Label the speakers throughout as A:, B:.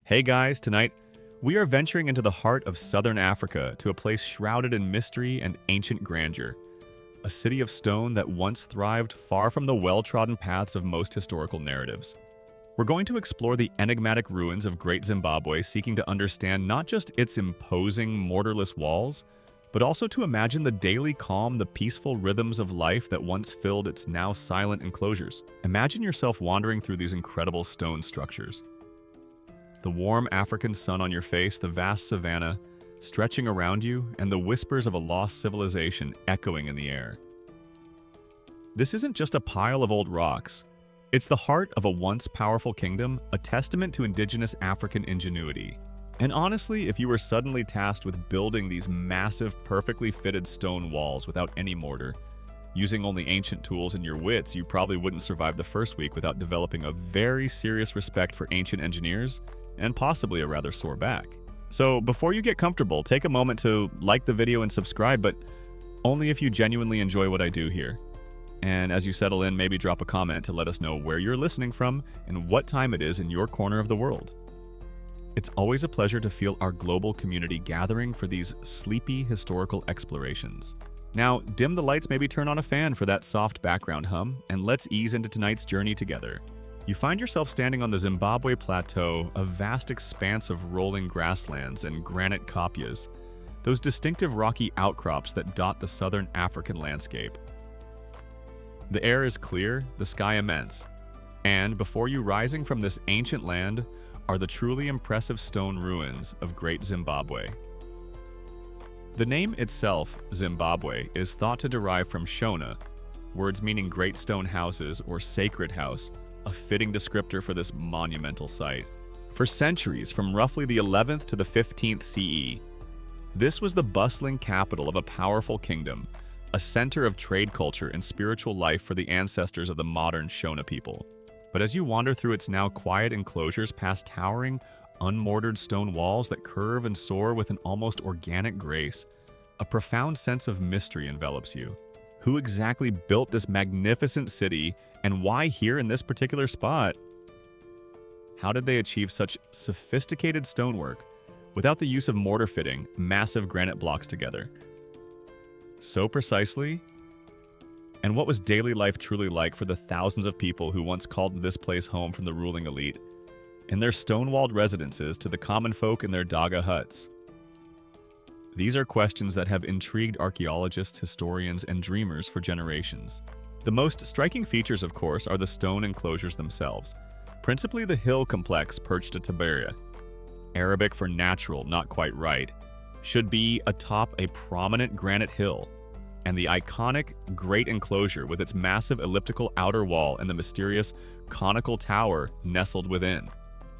A: Hey guys, tonight we are venturing into the heart of southern Africa to a place shrouded in mystery and ancient grandeur. A city of stone that once thrived far from the well-trodden paths of most historical narratives. We're going to explore the enigmatic ruins of Great Zimbabwe, seeking to understand not just its imposing, mortarless walls, but also to imagine the daily calm, the peaceful rhythms of life that once filled its now silent enclosures. Imagine yourself wandering through these incredible stone structures. The warm African sun on your face, the vast savanna stretching around you, and the whispers of a lost civilization echoing in the air. This isn't just a pile of old rocks. It's the heart of a once powerful kingdom, a testament to indigenous African ingenuity. And honestly, if you were suddenly tasked with building these massive, perfectly fitted stone walls without any mortar, using only ancient tools and your wits, you probably wouldn't survive the first week without developing a very serious respect for ancient engineers and possibly a rather sore back. So before you get comfortable, take a moment to like the video and subscribe, but only if you genuinely enjoy what I do here. And as you settle in, maybe drop a comment to let us know where you're listening from and what time it is in your corner of the world. It's always a pleasure to feel our global community gathering for these sleepy historical explorations. Now, dim the lights, maybe turn on a fan for that soft background hum, and let's ease into tonight's journey together. You find yourself standing on the Zimbabwe Plateau, a vast expanse of rolling grasslands and granite kopias, those distinctive rocky outcrops that dot the southern African landscape. The air is clear, the sky immense, and before you rising from this ancient land are the truly impressive stone ruins of Great Zimbabwe. The name itself, Zimbabwe, is thought to derive from Shona, words meaning great stone houses or sacred house, a fitting descriptor for this monumental site. For centuries, from roughly the 11th to the 15th CE, this was the bustling capital of a powerful kingdom, a center of trade culture and spiritual life for the ancestors of the modern Shona people. But as you wander through its now quiet enclosures past towering, unmortared stone walls that curve and soar with an almost organic grace, a profound sense of mystery envelops you. Who exactly built this magnificent city, and why here in this particular spot? How did they achieve such sophisticated stonework without the use of mortar fitting massive granite blocks together so precisely? And what was daily life truly like for the thousands of people who once called this place home from the ruling elite, in their stone-walled residences to the common folk in their daga huts? These are questions that have intrigued archaeologists, historians, and dreamers for generations. The most striking features, of course, are the stone enclosures themselves, principally the hill complex perched at Taberia, Arabic for natural, not quite right, should be atop a prominent granite hill, and the iconic Great Enclosure with its massive elliptical outer wall and the mysterious conical tower nestled within.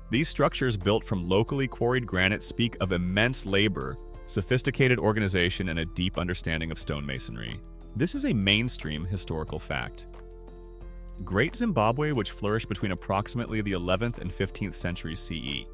A: These structures built from locally quarried granite speak of immense labor, sophisticated organization, and a deep understanding of stonemasonry. This is a mainstream historical fact. Great Zimbabwe, which flourished between approximately the 11th and 15th centuries CE,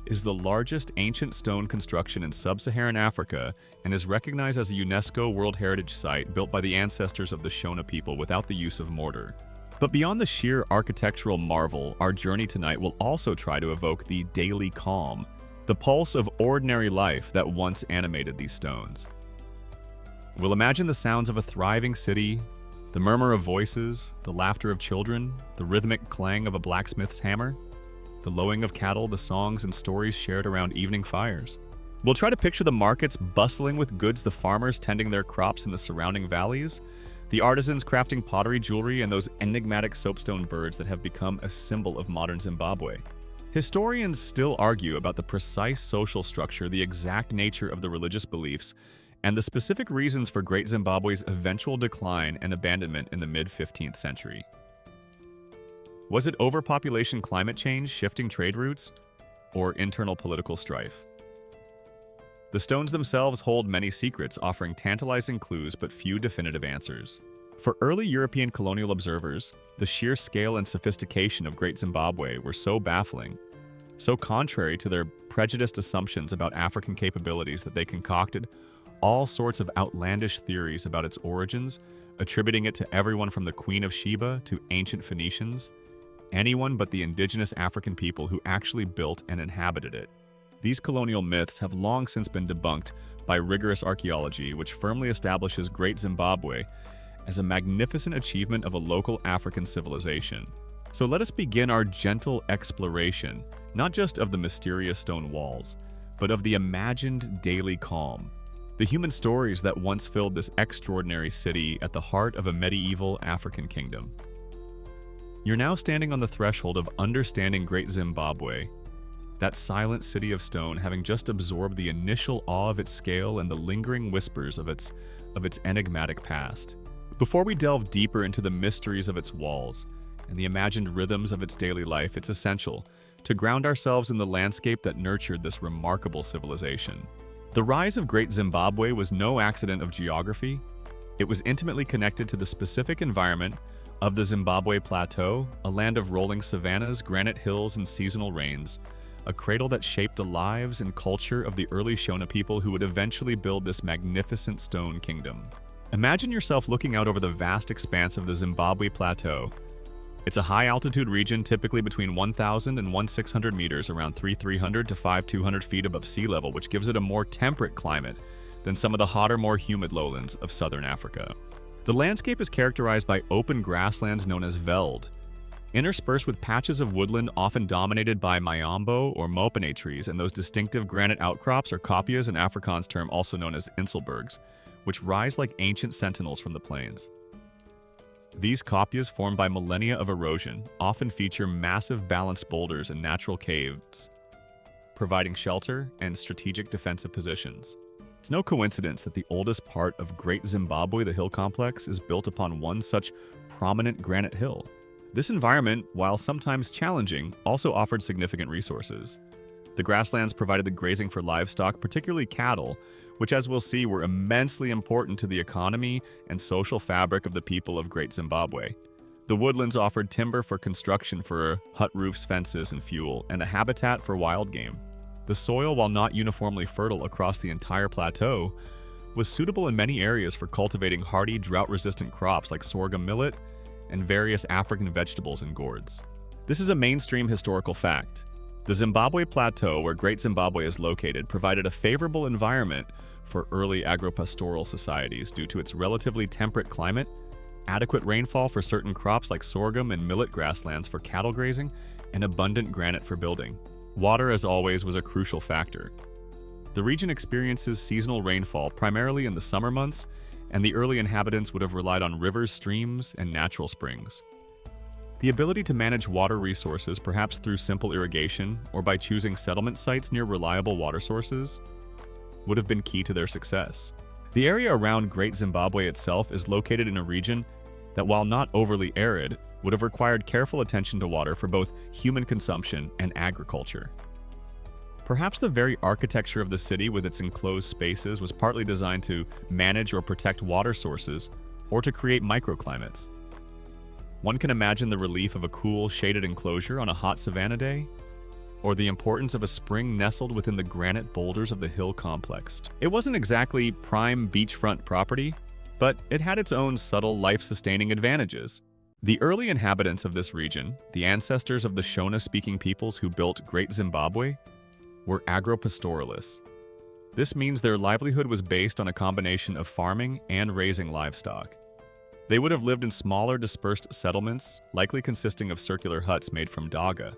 A: is the largest ancient stone construction in sub-Saharan Africa and is recognized as a UNESCO World Heritage Site built by the ancestors of the Shona people without the use of mortar. But beyond the sheer architectural marvel, our journey tonight will also try to evoke the daily calm, the pulse of ordinary life that once animated these stones. We'll imagine the sounds of a thriving city, the murmur of voices, the laughter of children, the rhythmic clang of a blacksmith's hammer, the lowing of cattle, the songs and stories shared around evening fires. We'll try to picture the markets bustling with goods, the farmers tending their crops in the surrounding valleys, the artisans crafting pottery, jewelry, and those enigmatic soapstone birds that have become a symbol of modern Zimbabwe. Historians still argue about the precise social structure, the exact nature of the religious beliefs, and the specific reasons for Great Zimbabwe's eventual decline and abandonment in the mid-15th century. Was it overpopulation, climate change, shifting trade routes, or internal political strife? The stones themselves hold many secrets, offering tantalizing clues but few definitive answers. For early European colonial observers, the sheer scale and sophistication of Great Zimbabwe were so baffling, so contrary to their prejudiced assumptions about African capabilities that they concocted all sorts of outlandish theories about its origins, attributing it to everyone from the Queen of Sheba to ancient Phoenicians. anyone but the indigenous African people who actually built and inhabited it. These colonial myths have long since been debunked by rigorous archaeology, which firmly establishes Great Zimbabwe as a magnificent achievement of a local African civilization. So let us begin our gentle exploration, not just of the mysterious stone walls, but of the imagined daily calm, the human stories that once filled this extraordinary city at the heart of a medieval African kingdom. You're now standing on the threshold of understanding Great Zimbabwe, that silent city of stone having just absorbed the initial awe of its scale and the lingering whispers of its enigmatic past. Before we delve deeper into the mysteries of its walls and the imagined rhythms of its daily life, it's essential to ground ourselves in the landscape that nurtured this remarkable civilization. The rise of Great Zimbabwe was no accident of geography. It was intimately connected to the specific environment of the Zimbabwe Plateau, a land of rolling savannas, granite hills, and seasonal rains, a cradle that shaped the lives and culture of the early Shona people who would eventually build this magnificent stone kingdom. Imagine yourself looking out over the vast expanse of the Zimbabwe Plateau. It's a high-altitude region typically between 1,000 and 1,600 meters, around 3,300 to 5,200 feet above sea level, which gives it a more temperate climate than some of the hotter, more humid lowlands of southern Africa. The landscape is characterized by open grasslands known as veld, interspersed with patches of woodland often dominated by mayambo or mopane trees, and those distinctive granite outcrops or kopias, an Afrikaans term also known as inselbergs, which rise like ancient sentinels from the plains. These kopias, formed by millennia of erosion, often feature massive balanced boulders and natural caves, providing shelter and strategic defensive positions. It's no coincidence that the oldest part of Great Zimbabwe, the hill complex, is built upon one such prominent granite hill. This environment, while sometimes challenging, also offered significant resources. The grasslands provided the grazing for livestock, particularly cattle, which, as we'll see, were immensely important to the economy and social fabric of the people of Great Zimbabwe. The woodlands offered timber for construction for hut roofs, fences, and fuel, and a habitat for wild game. The soil, while not uniformly fertile across the entire plateau, was suitable in many areas for cultivating hardy, drought-resistant crops like sorghum millet and various African vegetables and gourds. This is a mainstream historical fact. The Zimbabwe Plateau, where Great Zimbabwe is located, provided a favorable environment for early agropastoral societies due to its relatively temperate climate, adequate rainfall for certain crops like sorghum and millet grasslands for cattle grazing, and abundant granite for building. Water, as always, was a crucial factor. The region experiences seasonal rainfall primarily in the summer months, and the early inhabitants would have relied on rivers, streams, and natural springs. The ability to manage water resources, perhaps through simple irrigation or by choosing settlement sites near reliable water sources, would have been key to their success. The area around Great Zimbabwe itself is located in a region that, while not overly arid, would have required careful attention to water for both human consumption and agriculture. Perhaps the very architecture of the city with its enclosed spaces was partly designed to manage or protect water sources or to create microclimates. One can imagine the relief of a cool, shaded enclosure on a hot savanna day, or the importance of a spring nestled within the granite boulders of the hill complex. It wasn't exactly prime beachfront property, but it had its own subtle life-sustaining advantages. The early inhabitants of this region, the ancestors of the Shona-speaking peoples who built Great Zimbabwe, were agropastoralists. This means their livelihood was based on a combination of farming and raising livestock. They would have lived in smaller, dispersed settlements, likely consisting of circular huts made from daga,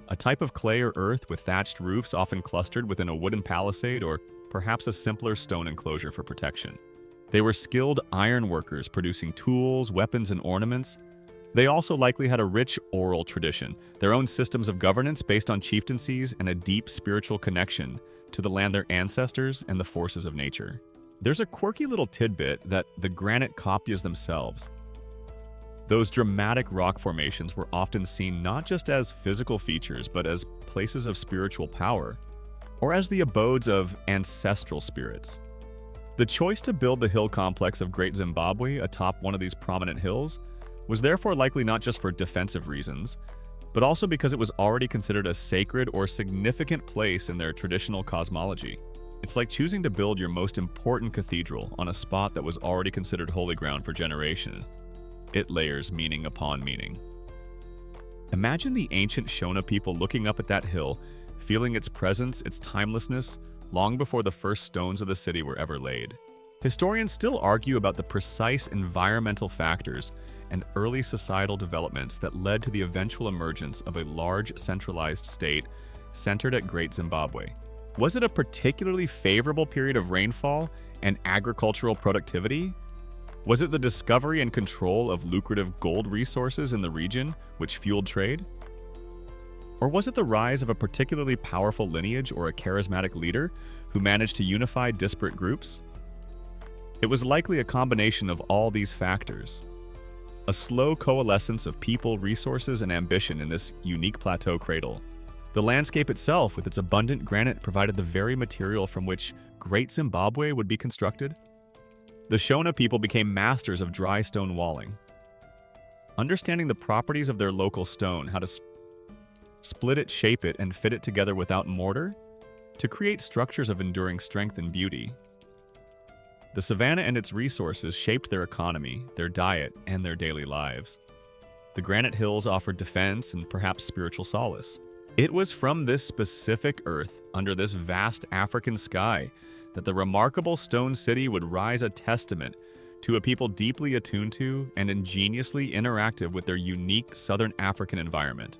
A: a type of clay or earth with thatched roofs often clustered within a wooden palisade or perhaps a simpler stone enclosure for protection. They were skilled iron workers producing tools, weapons, and ornaments. They also likely had a rich oral tradition, their own systems of governance based on chieftaincies, and a deep spiritual connection to the land, their ancestors, and the forces of nature. There's a quirky little tidbit that the granite kopias themselves, those dramatic rock formations, were often seen not just as physical features, but as places of spiritual power, or as the abodes of ancestral spirits. The choice to build the hill complex of Great Zimbabwe atop one of these prominent hills was therefore likely not just for defensive reasons, but also because it was already considered a sacred or significant place in their traditional cosmology. It's like choosing to build your most important cathedral on a spot that was already considered holy ground for generations. It layers meaning upon meaning. Imagine the ancient Shona people looking up at that hill, feeling its presence, its timelessness, long before the first stones of the city were ever laid. Historians still argue about the precise environmental factors and early societal developments that led to the eventual emergence of a large centralized state centered at Great Zimbabwe. Was it a particularly favorable period of rainfall and agricultural productivity? Was it the discovery and control of lucrative gold resources in the region which fueled trade? Or was it the rise of a particularly powerful lineage or a charismatic leader who managed to unify disparate groups? It was likely a combination of all these factors. A slow coalescence of people, resources, and ambition in this unique plateau cradle. The landscape itself, with its abundant granite, provided the very material from which Great Zimbabwe would be constructed. The Shona people became masters of dry stone walling. Understanding the properties of their local stone, how to split it, shape it, and fit it together without mortar, to create structures of enduring strength and beauty. The savanna and its resources shaped their economy, their diet, and their daily lives. The granite hills offered defense and perhaps spiritual solace. It was from this specific earth, under this vast African sky, that the remarkable stone city would rise, a testament to a people deeply attuned to and ingeniously interactive with their unique Southern African environment.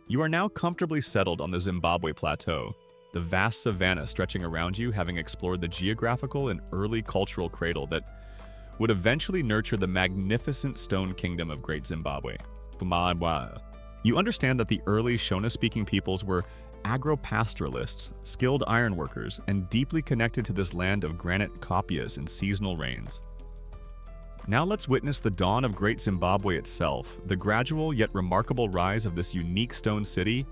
A: You are now comfortably settled on the Zimbabwe Plateau, the vast savanna stretching around you, having explored the geographical and early cultural cradle that would eventually nurture the magnificent stone kingdom of Great Zimbabwe. You understand that the early Shona-speaking peoples were agro-pastoralists, skilled ironworkers, and deeply connected to this land of granite copias and seasonal rains. Now let's witness the dawn of Great Zimbabwe itself, the gradual yet remarkable rise of this unique stone city,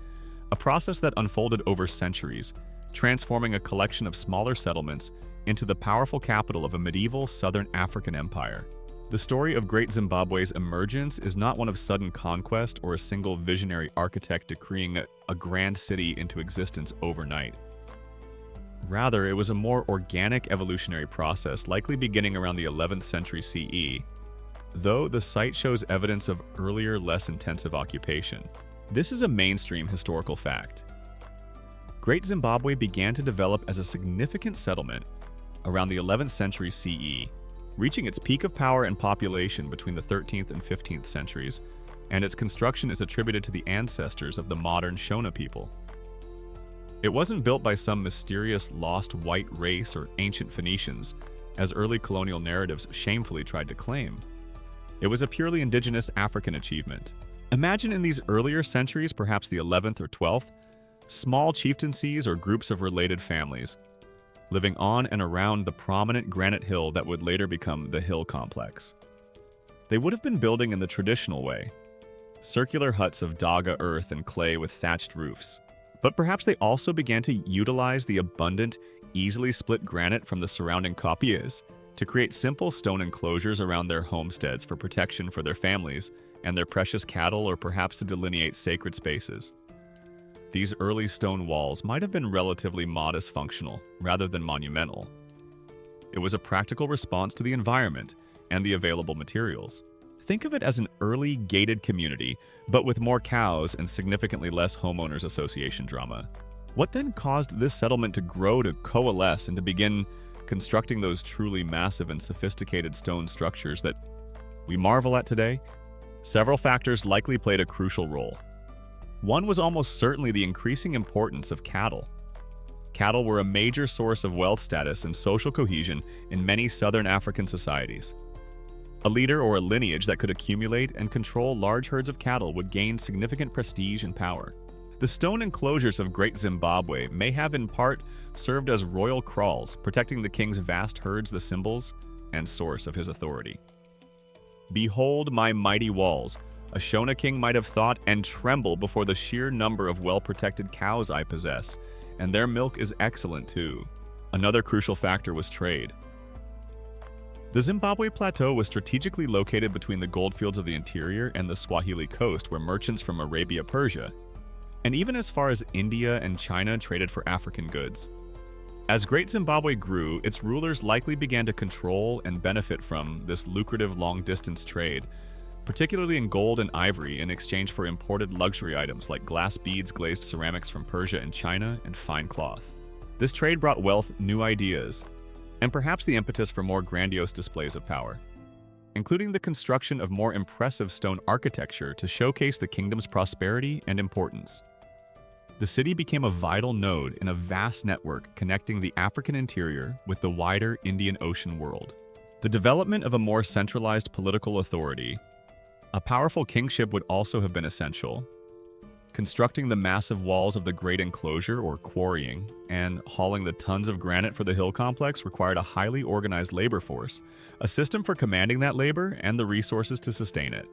A: a process that unfolded over centuries, transforming a collection of smaller settlements into the powerful capital of a medieval Southern African empire. The story of Great Zimbabwe's emergence is not one of sudden conquest or a single visionary architect decreeing a grand city into existence overnight. Rather, it was a more organic evolutionary process, likely beginning around the 11th century CE, though the site shows evidence of earlier, less intensive occupation. This is a mainstream historical fact. Great Zimbabwe began to develop as a significant settlement around the 11th century CE, reaching its peak of power and population between the 13th and 15th centuries, and its construction is attributed to the ancestors of the modern Shona people. It wasn't built by some mysterious lost white race or ancient Phoenicians, as early colonial narratives shamefully tried to claim. It was a purely indigenous African achievement. Imagine in these earlier centuries, perhaps the 11th or 12th, small chieftaincies or groups of related families, living on and around the prominent granite hill that would later become the Hill Complex. They would have been building in the traditional way, circular huts of daga earth and clay with thatched roofs. But perhaps they also began to utilize the abundant, easily split granite from the surrounding copias to create simple stone enclosures around their homesteads for protection for their families and their precious cattle, or perhaps to delineate sacred spaces. These early stone walls might have been relatively modest functional, rather than monumental. It was a practical response to the environment and the available materials. Think of it as an early gated community, but with more cows and significantly less homeowners association drama. What then caused this settlement to grow, to coalesce, and to begin constructing those truly massive and sophisticated stone structures that we marvel at today? Several factors likely played a crucial role. One was almost certainly the increasing importance of cattle. Cattle were a major source of wealth status and social cohesion in many Southern African societies. A leader or a lineage that could accumulate and control large herds of cattle would gain significant prestige and power. The stone enclosures of Great Zimbabwe may have in part served as royal kraals, protecting the king's vast herds, the symbols and source of his authority. "Behold my mighty walls," a Shona king might have thought, "and tremble before the sheer number of well-protected cows I possess, and their milk is excellent too." Another crucial factor was trade. The Zimbabwe Plateau was strategically located between the goldfields of the interior and the Swahili coast, where merchants from Arabia, Persia, and even as far as India and China traded for African goods. As Great Zimbabwe grew, its rulers likely began to control and benefit from this lucrative long-distance trade, particularly in gold and ivory in exchange for imported luxury items like glass beads, glazed ceramics from Persia and China, and fine cloth. This trade brought wealth, new ideas, and perhaps the impetus for more grandiose displays of power, including the construction of more impressive stone architecture to showcase the kingdom's prosperity and importance. The city became a vital node in a vast network connecting the African interior with the wider Indian Ocean world. The development of a more centralized political authority, a powerful kingship would also have been essential. Constructing the massive walls of the Great Enclosure, or quarrying, and hauling the tons of granite for the hill complex required a highly organized labor force, a system for commanding that labor, and the resources to sustain it.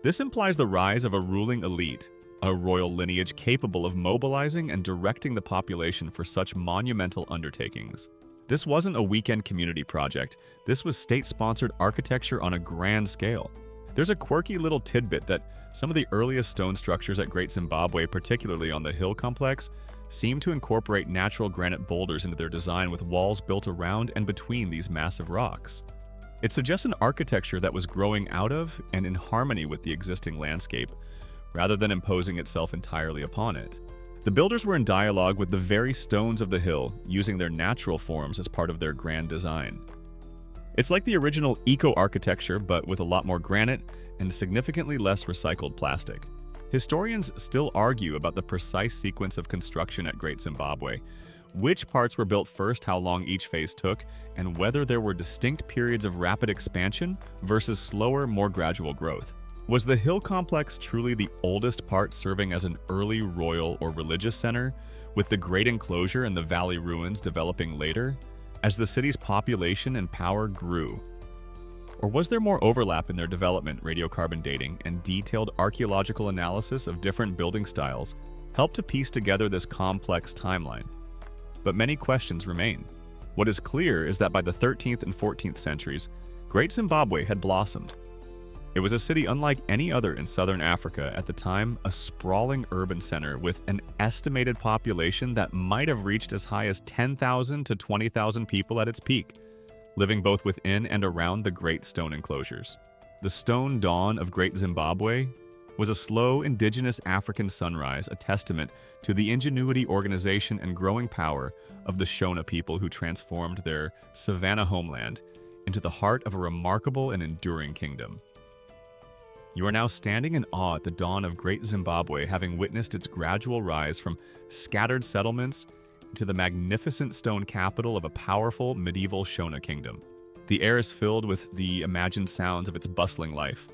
A: This implies the rise of a ruling elite, a royal lineage capable of mobilizing and directing the population for such monumental undertakings. This wasn't a weekend community project. This was state-sponsored architecture on a grand scale. There's a quirky little tidbit that some of the earliest stone structures at Great Zimbabwe, particularly on the hill complex, seem to incorporate natural granite boulders into their design with walls built around and between these massive rocks. It suggests an architecture that was growing out of and in harmony with the existing landscape, rather than imposing itself entirely upon it. The builders were in dialogue with the very stones of the hill, using their natural forms as part of their grand design. It's like the original eco-architecture, but with a lot more granite and significantly less recycled plastic. Historians still argue about the precise sequence of construction at Great Zimbabwe, which parts were built first, how long each phase took, and whether there were distinct periods of rapid expansion versus slower, more gradual growth. Was the hill complex truly the oldest part, serving as an early royal or religious center, with the Great Enclosure and the valley ruins developing later, as the city's population and power grew? Or was there more overlap in their development? Radiocarbon dating and detailed archaeological analysis of different building styles helped to piece together this complex timeline. But many questions remain. What is clear is that by the 13th and 14th centuries, Great Zimbabwe had blossomed. It was a city unlike any other in southern Africa at the time, a sprawling urban center with an estimated population that might have reached as high as 10,000 to 20,000 people at its peak, living both within and around the great stone enclosures. The stone dawn of Great Zimbabwe was a slow indigenous African sunrise, a testament to the ingenuity, organization, and growing power of the Shona people who transformed their savanna homeland into the heart of a remarkable and enduring kingdom. You are now standing in awe at the dawn of Great Zimbabwe, having witnessed its gradual rise from scattered settlements to the magnificent stone capital of a powerful medieval Shona kingdom. The air is filled with the imagined sounds of its bustling life,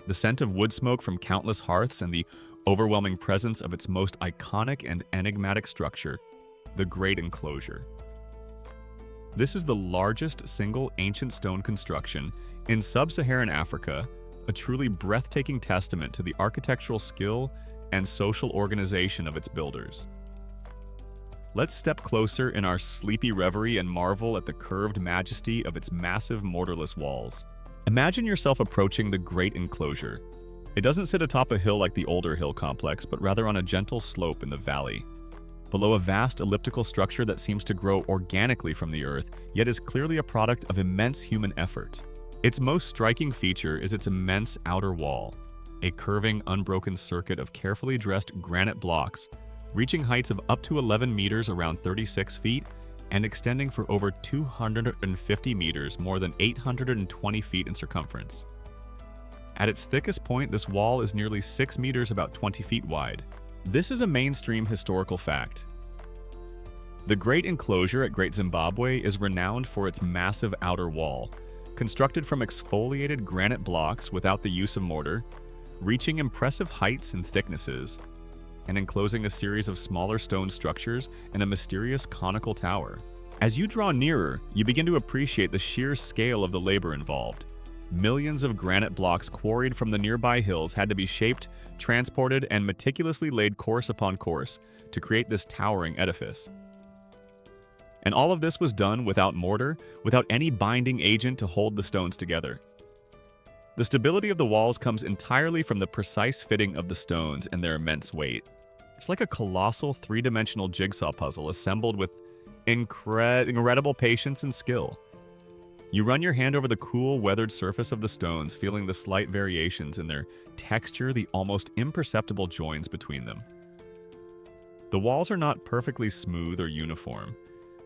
A: the scent of wood smoke from countless hearths, and the overwhelming presence of its most iconic and enigmatic structure, the Great Enclosure. This is the largest single ancient stone construction in sub-Saharan Africa, a truly breathtaking testament to the architectural skill and social organization of its builders. Let's step closer in our sleepy reverie and marvel at the curved majesty of its massive mortarless walls. Imagine yourself approaching the Great Enclosure. It doesn't sit atop a hill like the older hill complex, but rather on a gentle slope in the valley, below a vast elliptical structure that seems to grow organically from the earth, yet is clearly a product of immense human effort. Its most striking feature is its immense outer wall, a curving, unbroken circuit of carefully dressed granite blocks, reaching heights of up to 11 meters, around 36 feet, and extending for over 250 meters, more than 820 feet in circumference. At its thickest point, this wall is nearly 6 meters, about 20 feet wide. This is a mainstream historical fact. The Great Enclosure at Great Zimbabwe is renowned for its massive outer wall, constructed from exfoliated granite blocks without the use of mortar, reaching impressive heights and thicknesses, and enclosing a series of smaller stone structures and a mysterious conical tower. As you draw nearer, you begin to appreciate the sheer scale of the labor involved. Millions of granite blocks quarried from the nearby hills had to be shaped, transported, and meticulously laid course upon course to create this towering edifice. And all of this was done without mortar, without any binding agent to hold the stones together. The stability of the walls comes entirely from the precise fitting of the stones and their immense weight. It's like a colossal three-dimensional jigsaw puzzle assembled with incredible patience and skill. You run your hand over the cool, weathered surface of the stones, feeling the slight variations in their texture, the almost imperceptible joins between them. The walls are not perfectly smooth or uniform.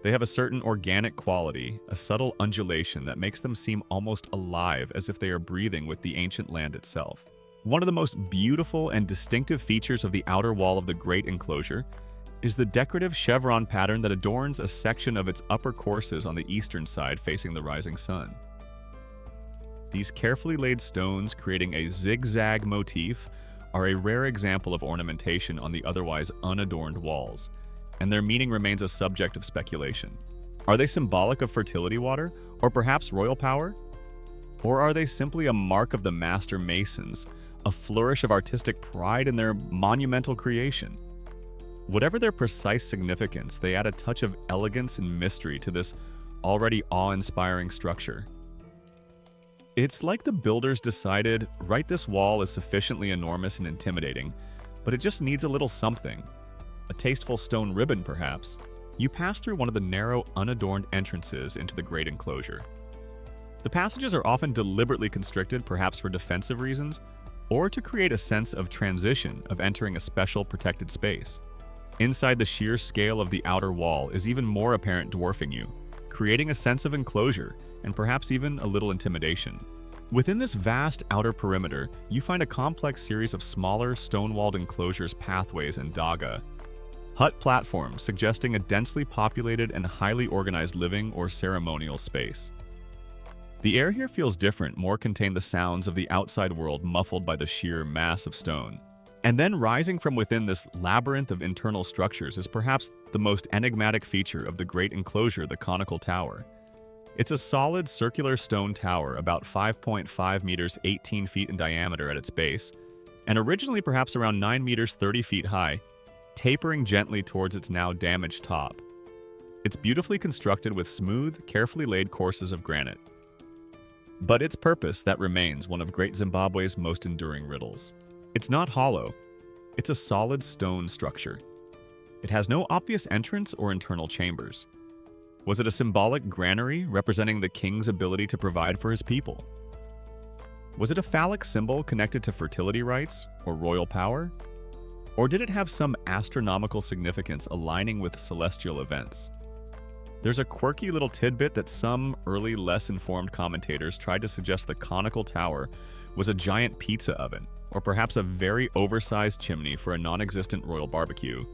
A: They have a certain organic quality, a subtle undulation that makes them seem almost alive, as if they are breathing with the ancient land itself. One of the most beautiful and distinctive features of the outer wall of the Great Enclosure is the decorative chevron pattern that adorns a section of its upper courses on the eastern side facing the rising sun. These carefully laid stones, creating a zigzag motif, are a rare example of ornamentation on the otherwise unadorned walls, and their meaning remains a subject of speculation. Are they symbolic of fertility water, or perhaps royal power? Or are they simply a mark of the master masons, a flourish of artistic pride in their monumental creation? Whatever their precise significance, they add a touch of elegance and mystery to this already awe-inspiring structure. It's like the builders decided, right, this wall is sufficiently enormous and intimidating, but it just needs a little something. A tasteful stone ribbon, perhaps. You pass through one of the narrow, unadorned entrances into the Great Enclosure. The passages are often deliberately constricted, perhaps for defensive reasons, or to create a sense of transition, of entering a special protected space. Inside, the sheer scale of the outer wall is even more apparent, dwarfing you, creating a sense of enclosure and perhaps even a little intimidation. Within this vast outer perimeter, you find a complex series of smaller, stone-walled enclosures, pathways, and daga, hut platforms suggesting a densely populated and highly organized living or ceremonial space. The air here feels different, more contain the sounds of the outside world muffled by the sheer mass of stone. And then rising from within this labyrinth of internal structures is perhaps the most enigmatic feature of the Great Enclosure, the conical tower. It's a solid circular stone tower about 5.5 meters, 18 feet in diameter at its base, and originally perhaps around 9 meters, 30 feet high, tapering gently towards its now damaged top. It's beautifully constructed with smooth, carefully laid courses of granite. But its purpose, that remains one of Great Zimbabwe's most enduring riddles. It's not hollow. It's a solid stone structure. It has no obvious entrance or internal chambers. Was it a symbolic granary representing the king's ability to provide for his people? Was it a phallic symbol connected to fertility rites or royal power? Or did it have some astronomical significance aligning with celestial events? There's a quirky little tidbit that some early, less informed commentators tried to suggest the conical tower was a giant pizza oven, or perhaps a very oversized chimney for a non-existent royal barbecue.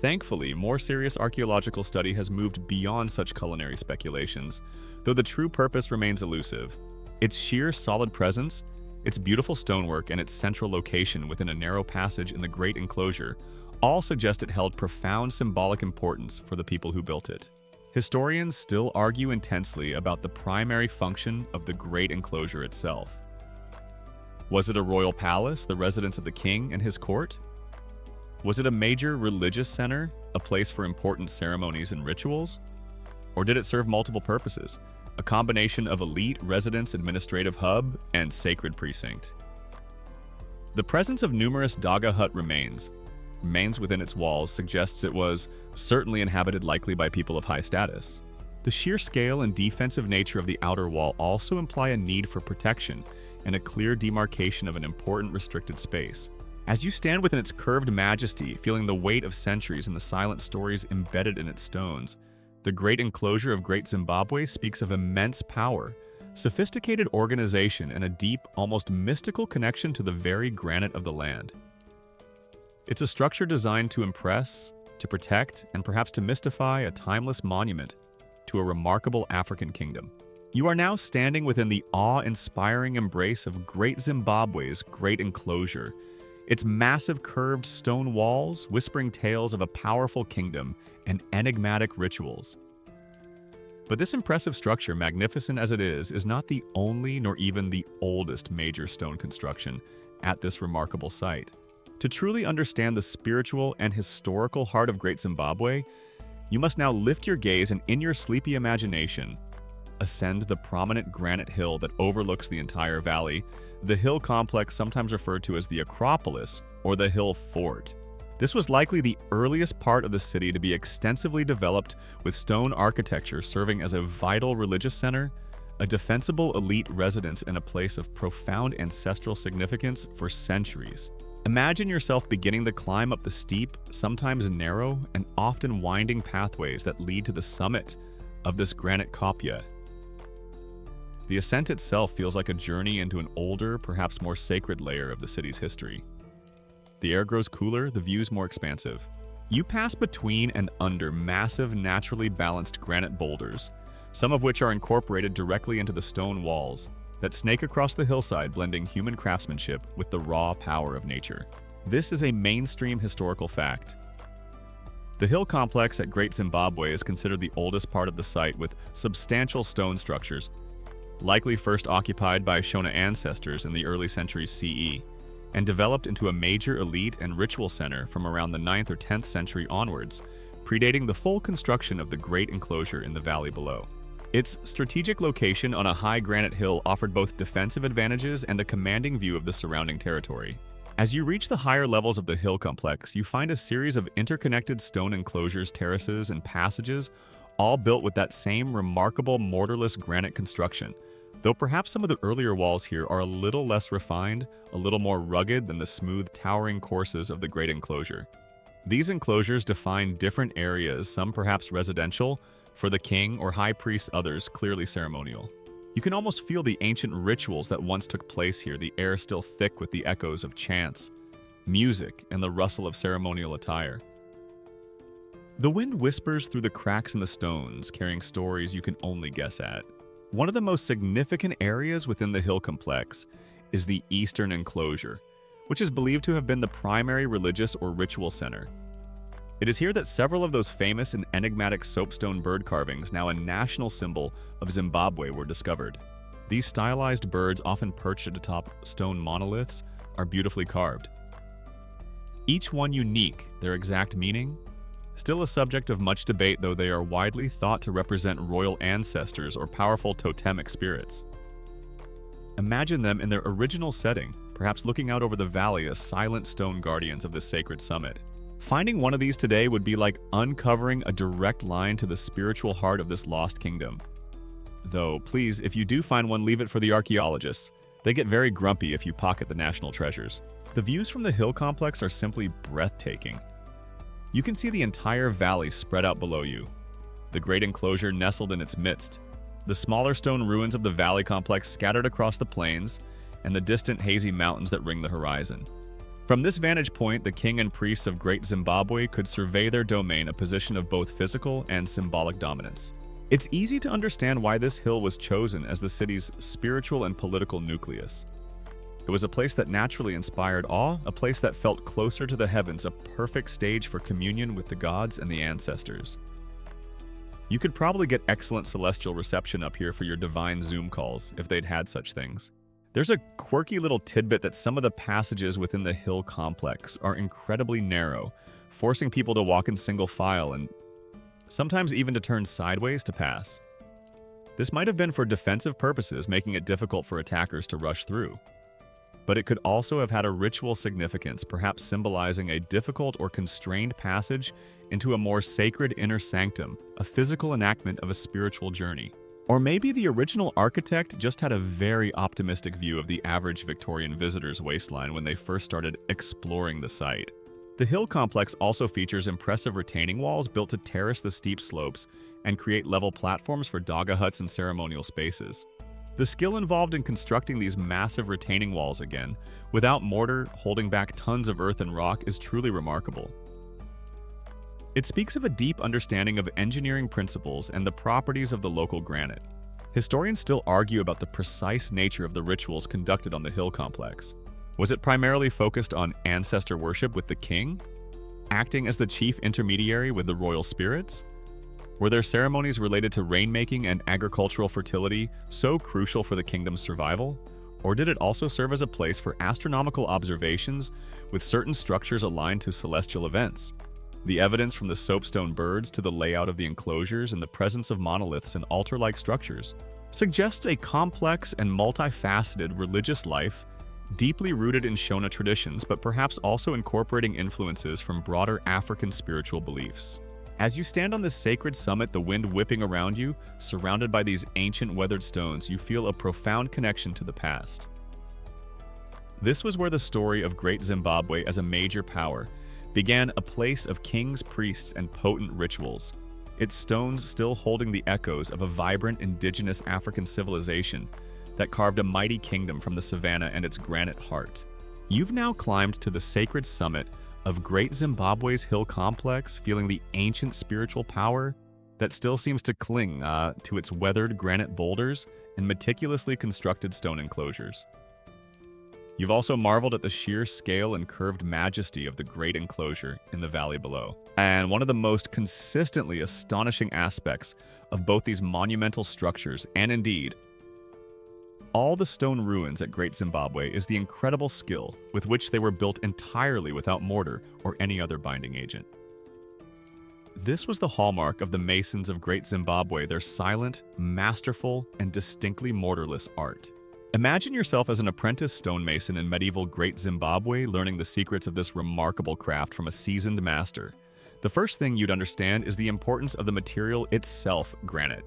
A: Thankfully, more serious archaeological study has moved beyond such culinary speculations, though the true purpose remains elusive. Its sheer solid presence, its beautiful stonework, and its central location within a narrow passage in the Great Enclosure all suggest it held profound symbolic importance for the people who built it. Historians still argue intensely about the primary function of the Great Enclosure itself. Was it a royal palace, the residence of the king and his court? Was it a major religious center, a place for important ceremonies and rituals? Or did it serve multiple purposes, a combination of elite, residence, administrative hub, and sacred precinct? The presence of numerous daga hut remains within its walls suggests it was certainly inhabited, likely by people of high status. The sheer scale and defensive nature of the outer wall also imply a need for protection and a clear demarcation of an important restricted space. As you stand within its curved majesty, feeling the weight of centuries and the silent stories embedded in its stones, the Great Enclosure of Great Zimbabwe speaks of immense power, sophisticated organization, and a deep, almost mystical connection to the very granite of the land. It's a structure designed to impress, to protect, and perhaps to mystify, a timeless monument to a remarkable African kingdom. You are now standing within the awe-inspiring embrace of Great Zimbabwe's Great Enclosure, its massive curved stone walls whispering tales of a powerful kingdom and enigmatic rituals. But this impressive structure, magnificent as it is not the only nor even the oldest major stone construction at this remarkable site. To truly understand the spiritual and historical heart of Great Zimbabwe, you must now lift your gaze and, in your sleepy imagination, ascend the prominent granite hill that overlooks the entire valley, the hill complex sometimes referred to as the Acropolis or the Hill Fort. This was likely the earliest part of the city to be extensively developed, with stone architecture serving as a vital religious center, a defensible elite residence in a place of profound ancestral significance for centuries. Imagine yourself beginning the climb up the steep, sometimes narrow, and often winding pathways that lead to the summit of this granite kopje. The ascent itself feels like a journey into an older, perhaps more sacred layer of the city's history. The air grows cooler, the views more expansive. You pass between and under massive, naturally balanced granite boulders, some of which are incorporated directly into the stone walls that snake across the hillside, blending human craftsmanship with the raw power of nature. This is a mainstream historical fact. The hill complex at Great Zimbabwe is considered the oldest part of the site, with substantial stone structures, likely first occupied by Shona ancestors in the early centuries CE, and developed into a major elite and ritual center from around the 9th or 10th century onwards, predating the full construction of the great enclosure in the valley below. Its strategic location on a high granite hill offered both defensive advantages and a commanding view of the surrounding territory. As you reach the higher levels of the hill complex, you find a series of interconnected stone enclosures, terraces, and passages, all built with that same remarkable mortarless granite construction, though perhaps some of the earlier walls here are a little less refined, a little more rugged than the smooth, towering courses of the great enclosure. These enclosures define different areas, some perhaps residential, for the king or high priests, others clearly ceremonial. You can almost feel the ancient rituals that once took place here, the air still thick with the echoes of chants, music, and the rustle of ceremonial attire. The wind whispers through the cracks in the stones, carrying stories you can only guess at. One of the most significant areas within the hill complex is the eastern enclosure, which is believed to have been the primary religious or ritual center. It is here that several of those famous and enigmatic soapstone bird carvings, now a national symbol of Zimbabwe, were discovered. These stylized birds, often perched atop stone monoliths, are beautifully carved. Each one unique, their exact meaning still a subject of much debate, though they are widely thought to represent royal ancestors or powerful totemic spirits. Imagine them in their original setting, perhaps looking out over the valley as silent stone guardians of this sacred summit. Finding one of these today would be like uncovering a direct line to the spiritual heart of this lost kingdom. Though, please, if you do find one, leave it for the archaeologists. They get very grumpy if you pocket the national treasures. The views from the hill complex are simply breathtaking. You can see the entire valley spread out below you, the great enclosure nestled in its midst, the smaller stone ruins of the valley complex scattered across the plains, and the distant hazy mountains that ring the horizon. From this vantage point, the king and priests of Great Zimbabwe could survey their domain, a position of both physical and symbolic dominance. It's easy to understand why this hill was chosen as the city's spiritual and political nucleus. It was a place that naturally inspired awe, a place that felt closer to the heavens, a perfect stage for communion with the gods and the ancestors. You could probably get excellent celestial reception up here for your divine Zoom calls, if they'd had such things. There's a quirky little tidbit that some of the passages within the hill complex are incredibly narrow, forcing people to walk in single file and sometimes even to turn sideways to pass. This might have been for defensive purposes, making it difficult for attackers to rush through. But it could also have had a ritual significance, perhaps symbolizing a difficult or constrained passage into a more sacred inner sanctum, a physical enactment of a spiritual journey. Or maybe the original architect just had a very optimistic view of the average Victorian visitor's waistline when they first started exploring the site. The hill complex also features impressive retaining walls built to terrace the steep slopes and create level platforms for daga huts and ceremonial spaces. The skill involved in constructing these massive retaining walls again, without mortar holding back tons of earth and rock, is truly remarkable. It speaks of a deep understanding of engineering principles and the properties of the local granite. Historians still argue about the precise nature of the rituals conducted on the hill complex. Was it primarily focused on ancestor worship with the king, acting as the chief intermediary with the royal spirits? Were there ceremonies related to rainmaking and agricultural fertility so crucial for the kingdom's survival? Or did it also serve as a place for astronomical observations with certain structures aligned to celestial events? The evidence from the soapstone birds to the layout of the enclosures and the presence of monoliths and altar-like structures suggests a complex and multifaceted religious life deeply rooted in Shona traditions, but perhaps also incorporating influences from broader African spiritual beliefs. As you stand on this sacred summit, the wind whipping around you, surrounded by these ancient weathered stones, you feel a profound connection to the past. This was where the story of Great Zimbabwe as a major power began, a place of kings, priests, and potent rituals. Its stones still holding the echoes of a vibrant indigenous African civilization that carved a mighty kingdom from the savannah and its granite heart. You've now climbed to the sacred summit of Great Zimbabwe's hill complex, feeling the ancient spiritual power that still seems to cling to its weathered granite boulders and meticulously constructed stone enclosures. You've also marveled at the sheer scale and curved majesty of the great enclosure in the valley below. And one of the most consistently astonishing aspects of both these monumental structures, and indeed all the stone ruins at Great Zimbabwe, is the incredible skill with which they were built entirely without mortar or any other binding agent. This was the hallmark of the masons of Great Zimbabwe, their silent, masterful, and distinctly mortarless art. Imagine yourself as an apprentice stonemason in medieval Great Zimbabwe, learning the secrets of this remarkable craft from a seasoned master. The first thing you'd understand is the importance of the material itself, granite.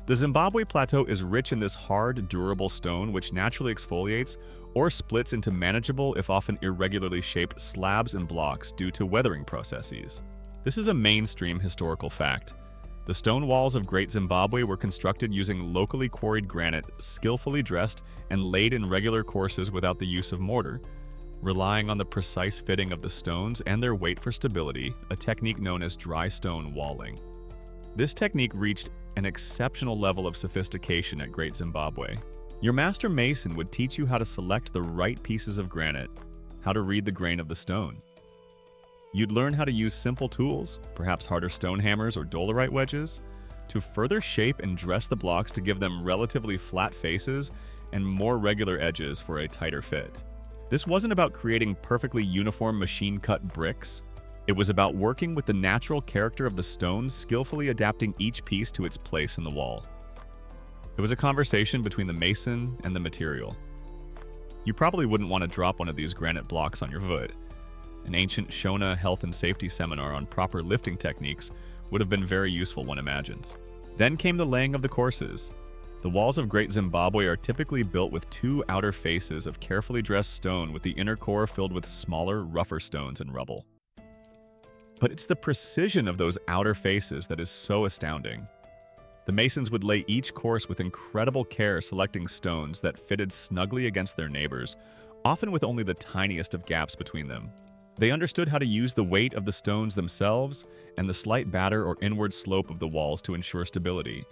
A: The Zimbabwe Plateau is rich in this hard, durable stone which naturally exfoliates or splits into manageable, if often irregularly shaped, slabs and blocks due to weathering processes. This is a mainstream historical fact. The stone walls of Great Zimbabwe were constructed using locally quarried granite, skillfully dressed and laid in regular courses without the use of mortar, relying on the precise fitting of the stones and their weight for stability, a technique known as dry stone walling. This technique reached an exceptional level of sophistication at Great Zimbabwe. Your master mason would teach you how to select the right pieces of granite, how to read the grain of the stone. You'd learn how to use simple tools, perhaps harder stone hammers or dolerite wedges, to further shape and dress the blocks to give them relatively flat faces and more regular edges for a tighter fit. This wasn't about creating perfectly uniform machine-cut bricks. It was about working with the natural character of the stone, skillfully adapting each piece to its place in the wall. It was a conversation between the mason and the material. You probably wouldn't want to drop one of these granite blocks on your foot. An ancient Shona health and safety seminar on proper lifting techniques would have been very useful, one imagines. Then came the laying of the courses. The walls of Great Zimbabwe are typically built with two outer faces of carefully dressed stone, with the inner core filled with smaller, rougher stones and rubble. But it's the precision of those outer faces that is so astounding. The masons would lay each course with incredible care, selecting stones that fitted snugly against their neighbors, often with only the tiniest of gaps between them. They understood how to use the weight of the stones themselves and the slight batter or inward slope of the walls to ensure stability.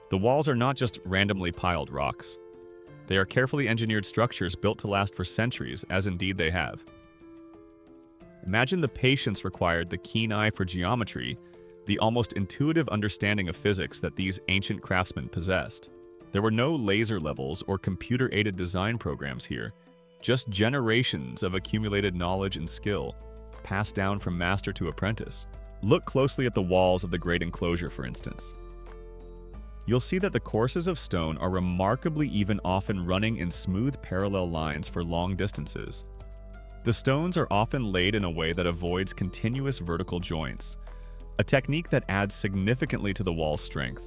A: The walls are not just randomly piled rocks. They are carefully engineered structures built to last for centuries, as indeed they have. Imagine the patience required, the keen eye for geometry, the almost intuitive understanding of physics that these ancient craftsmen possessed. There were no laser levels or computer-aided design programs here, just generations of accumulated knowledge and skill, passed down from master to apprentice. Look closely at the walls of the great enclosure, for instance. You'll see that the courses of stone are remarkably even, often running in smooth parallel lines for long distances. The stones are often laid in a way that avoids continuous vertical joints, a technique that adds significantly to the wall's strength,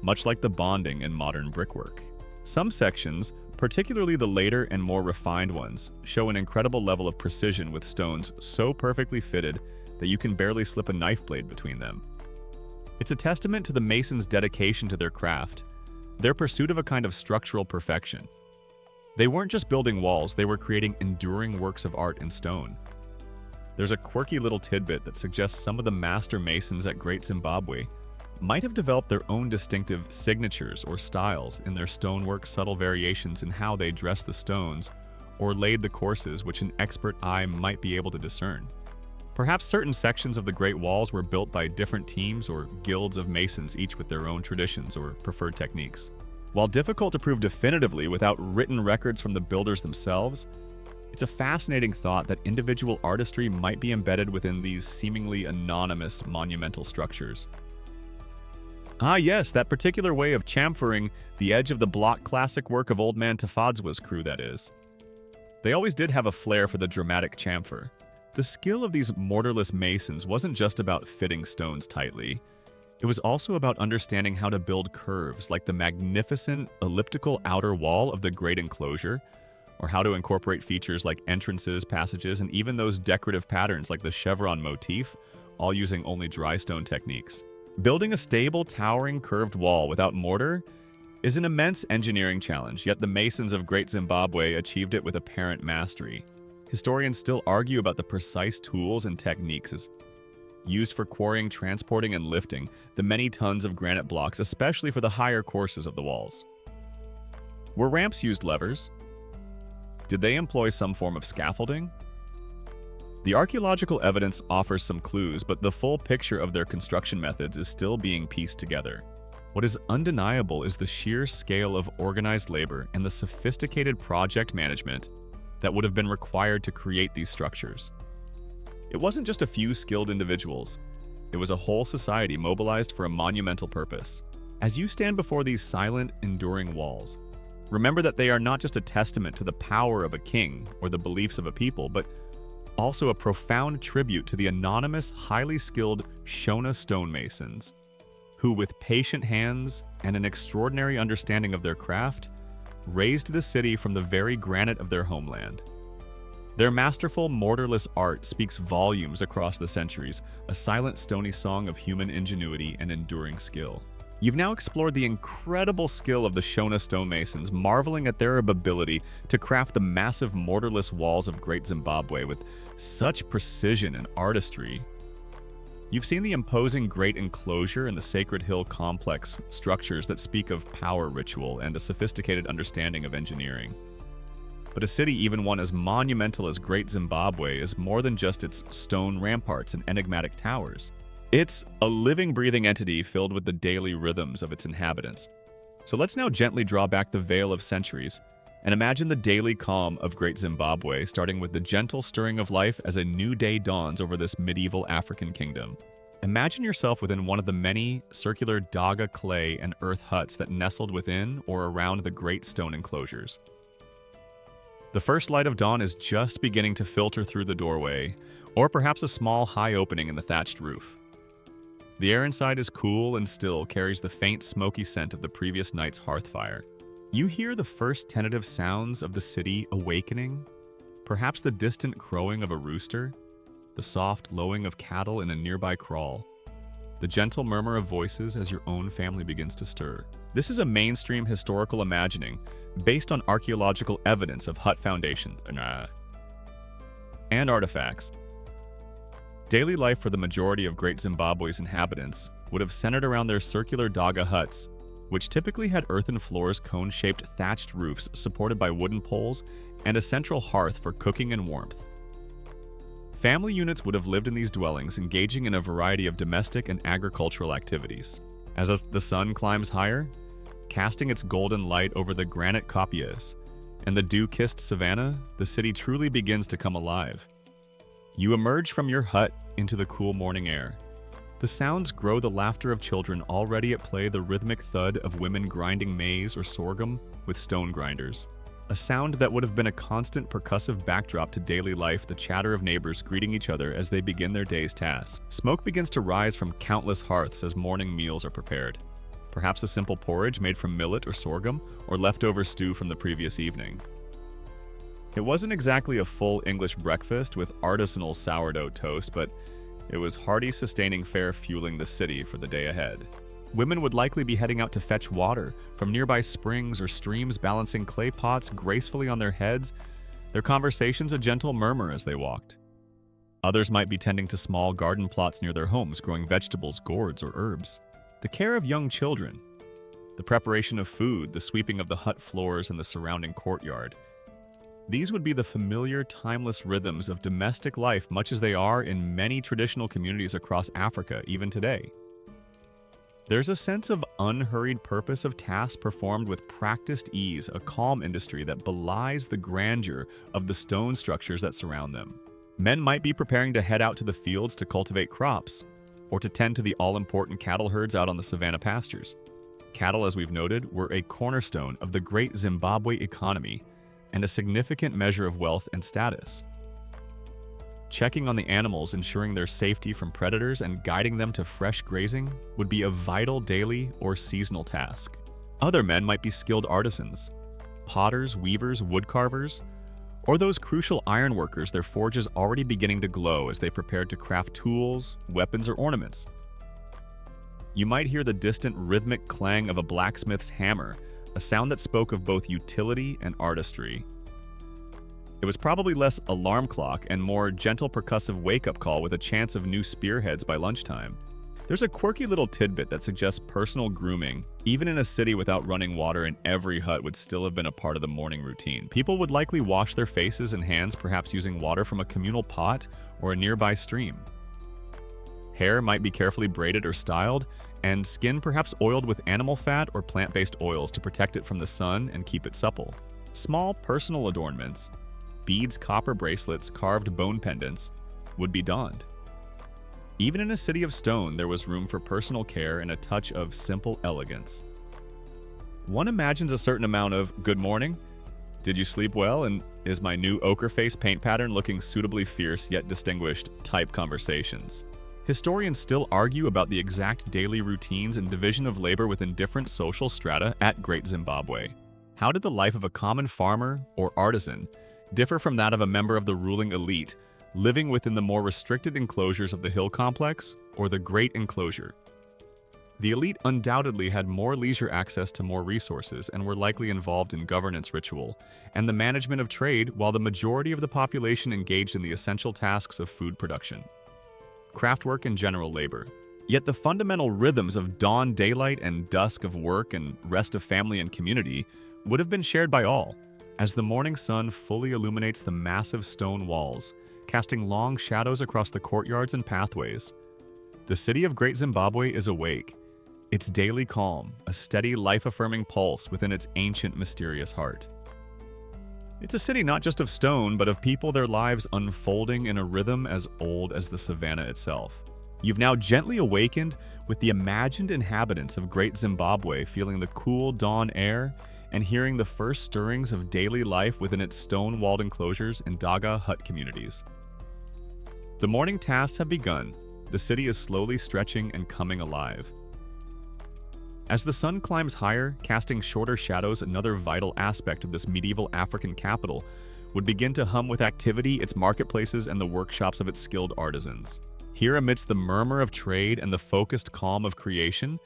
A: much like the bonding in modern brickwork. Some sections, particularly the later and more refined ones, show an incredible level of precision, with stones so perfectly fitted that you can barely slip a knife blade between them. It's a testament to the masons' dedication to their craft, their pursuit of a kind of structural perfection. They weren't just building walls, they were creating enduring works of art in stone. There's a quirky little tidbit that suggests some of the master masons at Great Zimbabwe might have developed their own distinctive signatures or styles in their stonework, subtle variations in how they dressed the stones or laid the courses, which an expert eye might be able to discern. Perhaps certain sections of the Great Walls were built by different teams or guilds of masons, each with their own traditions or preferred techniques. While difficult to prove definitively without written records from the builders themselves, it's a fascinating thought that individual artistry might be embedded within these seemingly anonymous monumental structures. Ah yes, that particular way of chamfering the edge of the block, classic work of Old Man Tafadzwa's crew, that is. They always did have a flair for the dramatic chamfer. The skill of these mortarless masons wasn't just about fitting stones tightly. It was also about understanding how to build curves like the magnificent elliptical outer wall of the great enclosure, or how to incorporate features like entrances, passages, and even those decorative patterns like the chevron motif, all using only dry stone techniques. Building a stable, towering, curved wall without mortar is an immense engineering challenge, yet the masons of Great Zimbabwe achieved it with apparent mastery. Historians still argue about the precise tools and techniques used for quarrying, transporting, and lifting the many tons of granite blocks, especially for the higher courses of the walls. Were ramps used levers? Did they employ some form of scaffolding? The archaeological evidence offers some clues, but the full picture of their construction methods is still being pieced together. What is undeniable is the sheer scale of organized labor and the sophisticated project management that would have been required to create these structures. It wasn't just a few skilled individuals. It was a whole society mobilized for a monumental purpose. As you stand before these silent, enduring walls, remember that they are not just a testament to the power of a king or the beliefs of a people, but also a profound tribute to the anonymous, highly skilled Shona stonemasons, who with patient hands and an extraordinary understanding of their craft, raised the city from the very granite of their homeland. Their masterful, mortarless art speaks volumes across the centuries, a silent, stony song of human ingenuity and enduring skill. You've now explored the incredible skill of the Shona stonemasons, marveling at their ability to craft the massive mortarless walls of Great Zimbabwe with such precision and artistry. You've seen the imposing great enclosure and the Sacred Hill complex structures that speak of power ritual and a sophisticated understanding of engineering. But a city even one as monumental as Great Zimbabwe is more than just its stone ramparts and enigmatic towers. It's a living, breathing entity filled with the daily rhythms of its inhabitants. So let's now gently draw back the veil of centuries and imagine the daily calm of Great Zimbabwe, starting with the gentle stirring of life as a new day dawns over this medieval African kingdom. Imagine yourself within one of the many circular daga clay and earth huts that nestled within or around the great stone enclosures. The first light of dawn is just beginning to filter through the doorway, or perhaps a small high opening in the thatched roof. The air inside is cool and still carries the faint smoky scent of the previous night's hearth fire. You hear the first tentative sounds of the city awakening, perhaps the distant crowing of a rooster, the soft lowing of cattle in a nearby kraal, the gentle murmur of voices as your own family begins to stir. This is a mainstream historical imagining based on archaeological evidence of hut foundations and artifacts. Daily life for the majority of Great Zimbabwe's inhabitants would have centered around their circular daga huts, which typically had earthen floors, cone-shaped thatched roofs supported by wooden poles, and a central hearth for cooking and warmth. Family units would have lived in these dwellings, engaging in a variety of domestic and agricultural activities. As the sun climbs higher, casting its golden light over the granite copias and the dew-kissed savanna, the city truly begins to come alive. You emerge from your hut into the cool morning air. The sounds grow, the laughter of children already at play, the rhythmic thud of women grinding maize or sorghum with stone grinders. A sound that would have been a constant percussive backdrop to daily life, the chatter of neighbors greeting each other as they begin their day's tasks. Smoke begins to rise from countless hearths as morning meals are prepared. Perhaps a simple porridge made from millet or sorghum, or leftover stew from the previous evening. It wasn't exactly a full English breakfast with artisanal sourdough toast, but it was hearty, sustaining fare fueling the city for the day ahead. Women would likely be heading out to fetch water from nearby springs or streams, balancing clay pots gracefully on their heads, their conversations a gentle murmur as they walked. Others might be tending to small garden plots near their homes, growing vegetables, gourds, or herbs. The care of young children, the preparation of food, the sweeping of the hut floors and the surrounding courtyard. These would be the familiar, timeless rhythms of domestic life, much as they are in many traditional communities across Africa, even today. There's a sense of unhurried purpose of tasks performed with practiced ease, a calm industry that belies the grandeur of the stone structures that surround them. Men might be preparing to head out to the fields to cultivate crops, or to tend to the all-important cattle herds out on the savanna pastures. Cattle, as we've noted, were a cornerstone of the great Zimbabwe economy, and a significant measure of wealth and status. Checking on the animals, ensuring their safety from predators, and guiding them to fresh grazing would be a vital daily or seasonal task. Other men might be skilled artisans, potters, weavers, woodcarvers, or those crucial ironworkers, their forges already beginning to glow as they prepared to craft tools, weapons, or ornaments. You might hear the distant rhythmic clang of a blacksmith's hammer, a sound that spoke of both utility and artistry. It was probably less alarm clock and more gentle percussive wake-up call with a chance of new spearheads by lunchtime. There's a quirky little tidbit that suggests personal grooming, even in a city without running water, in every hut would still have been a part of the morning routine. People would likely wash their faces and hands, perhaps using water from a communal pot or a nearby stream. Hair might be carefully braided or styled, and skin perhaps oiled with animal fat or plant-based oils to protect it from the sun and keep it supple. Small personal adornments, beads, copper bracelets, carved bone pendants, would be donned. Even in a city of stone, there was room for personal care and a touch of simple elegance. One imagines a certain amount of "good morning, did you sleep well, and is my new ochre face paint pattern looking suitably fierce yet distinguished" type conversations. Historians still argue about the exact daily routines and division of labor within different social strata at Great Zimbabwe. How did the life of a common farmer or artisan differ from that of a member of the ruling elite living within the more restricted enclosures of the hill complex or the Great Enclosure? The elite undoubtedly had more leisure access to more resources and were likely involved in governance ritual and the management of trade, while the majority of the population engaged in the essential tasks of food production, craftwork, and general labor. Yet the fundamental rhythms of dawn daylight and dusk of work and rest of family and community would have been shared by all, as the morning sun fully illuminates the massive stone walls, casting long shadows across the courtyards and pathways. The city of Great Zimbabwe is awake, its daily calm, a steady, life-affirming pulse within its ancient, mysterious heart. It's a city not just of stone, but of people, their lives unfolding in a rhythm as old as the savannah itself. You've now gently awakened with the imagined inhabitants of Great Zimbabwe feeling the cool dawn air and hearing the first stirrings of daily life within its stone-walled enclosures and Daga hut communities. The morning tasks have begun. The city is slowly stretching and coming alive. As the sun climbs higher, casting shorter shadows, another vital aspect of this medieval African capital would begin to hum with activity, its marketplaces and the workshops of its skilled artisans. Here, amidst the murmur of trade and the focused calm of creation,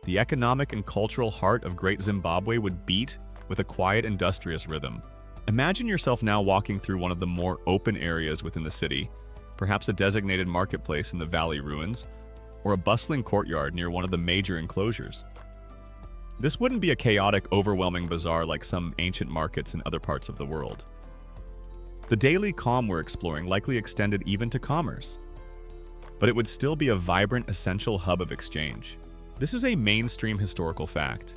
A: the economic and cultural heart of Great Zimbabwe would beat with a quiet, industrious rhythm. Imagine yourself now walking through one of the more open areas within the city, perhaps a designated marketplace in the valley ruins, or a bustling courtyard near one of the major enclosures. This wouldn't be a chaotic, overwhelming bazaar like some ancient markets in other parts of the world. The daily calm we're exploring likely extended even to commerce, but it would still be a vibrant, essential hub of exchange. This is a mainstream historical fact.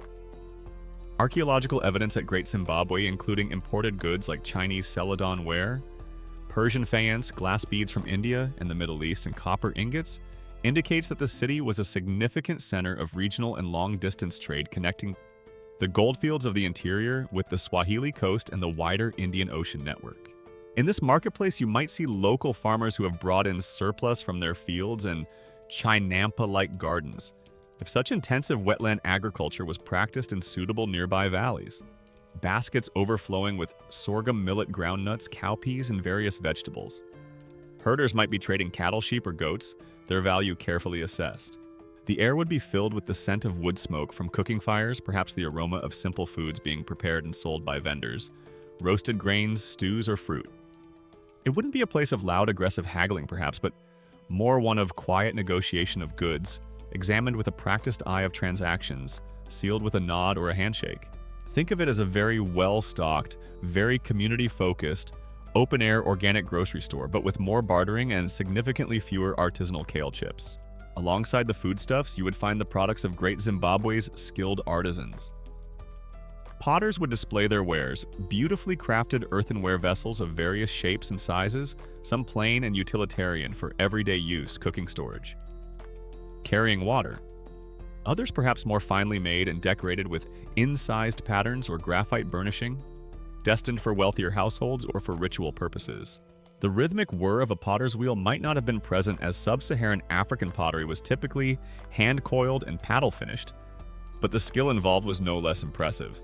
A: Archaeological evidence at Great Zimbabwe, including imported goods like Chinese celadon ware, Persian faience, glass beads from India and the Middle East, and copper ingots, indicates that the city was a significant center of regional and long-distance trade connecting the goldfields of the interior with the Swahili coast and the wider Indian Ocean network. In this marketplace, you might see local farmers who have brought in surplus from their fields and chinampa-like gardens, if such intensive wetland agriculture was practiced in suitable nearby valleys. Baskets overflowing with sorghum, millet, groundnuts, cowpeas, and various vegetables. Herders might be trading cattle, sheep, or goats, their value carefully assessed. The air would be filled with the scent of wood smoke from cooking fires, perhaps the aroma of simple foods being prepared and sold by vendors, roasted grains, stews, or fruit. It wouldn't be a place of loud, aggressive haggling, perhaps, but more one of quiet negotiation of goods, examined with a practiced eye of transactions, sealed with a nod or a handshake. Think of it as a very well-stocked, very community-focused, open-air organic grocery store, but with more bartering and significantly fewer artisanal kale chips. Alongside the foodstuffs, you would find the products of Great Zimbabwe's skilled artisans. Potters would display their wares, beautifully crafted earthenware vessels of various shapes and sizes, some plain and utilitarian for everyday use, cooking storage. Carrying water. Others perhaps more finely made and decorated with incised patterns or graphite burnishing, destined for wealthier households or for ritual purposes. The rhythmic whir of a potter's wheel might not have been present, as sub-Saharan African pottery was typically hand-coiled and paddle-finished, but the skill involved was no less impressive.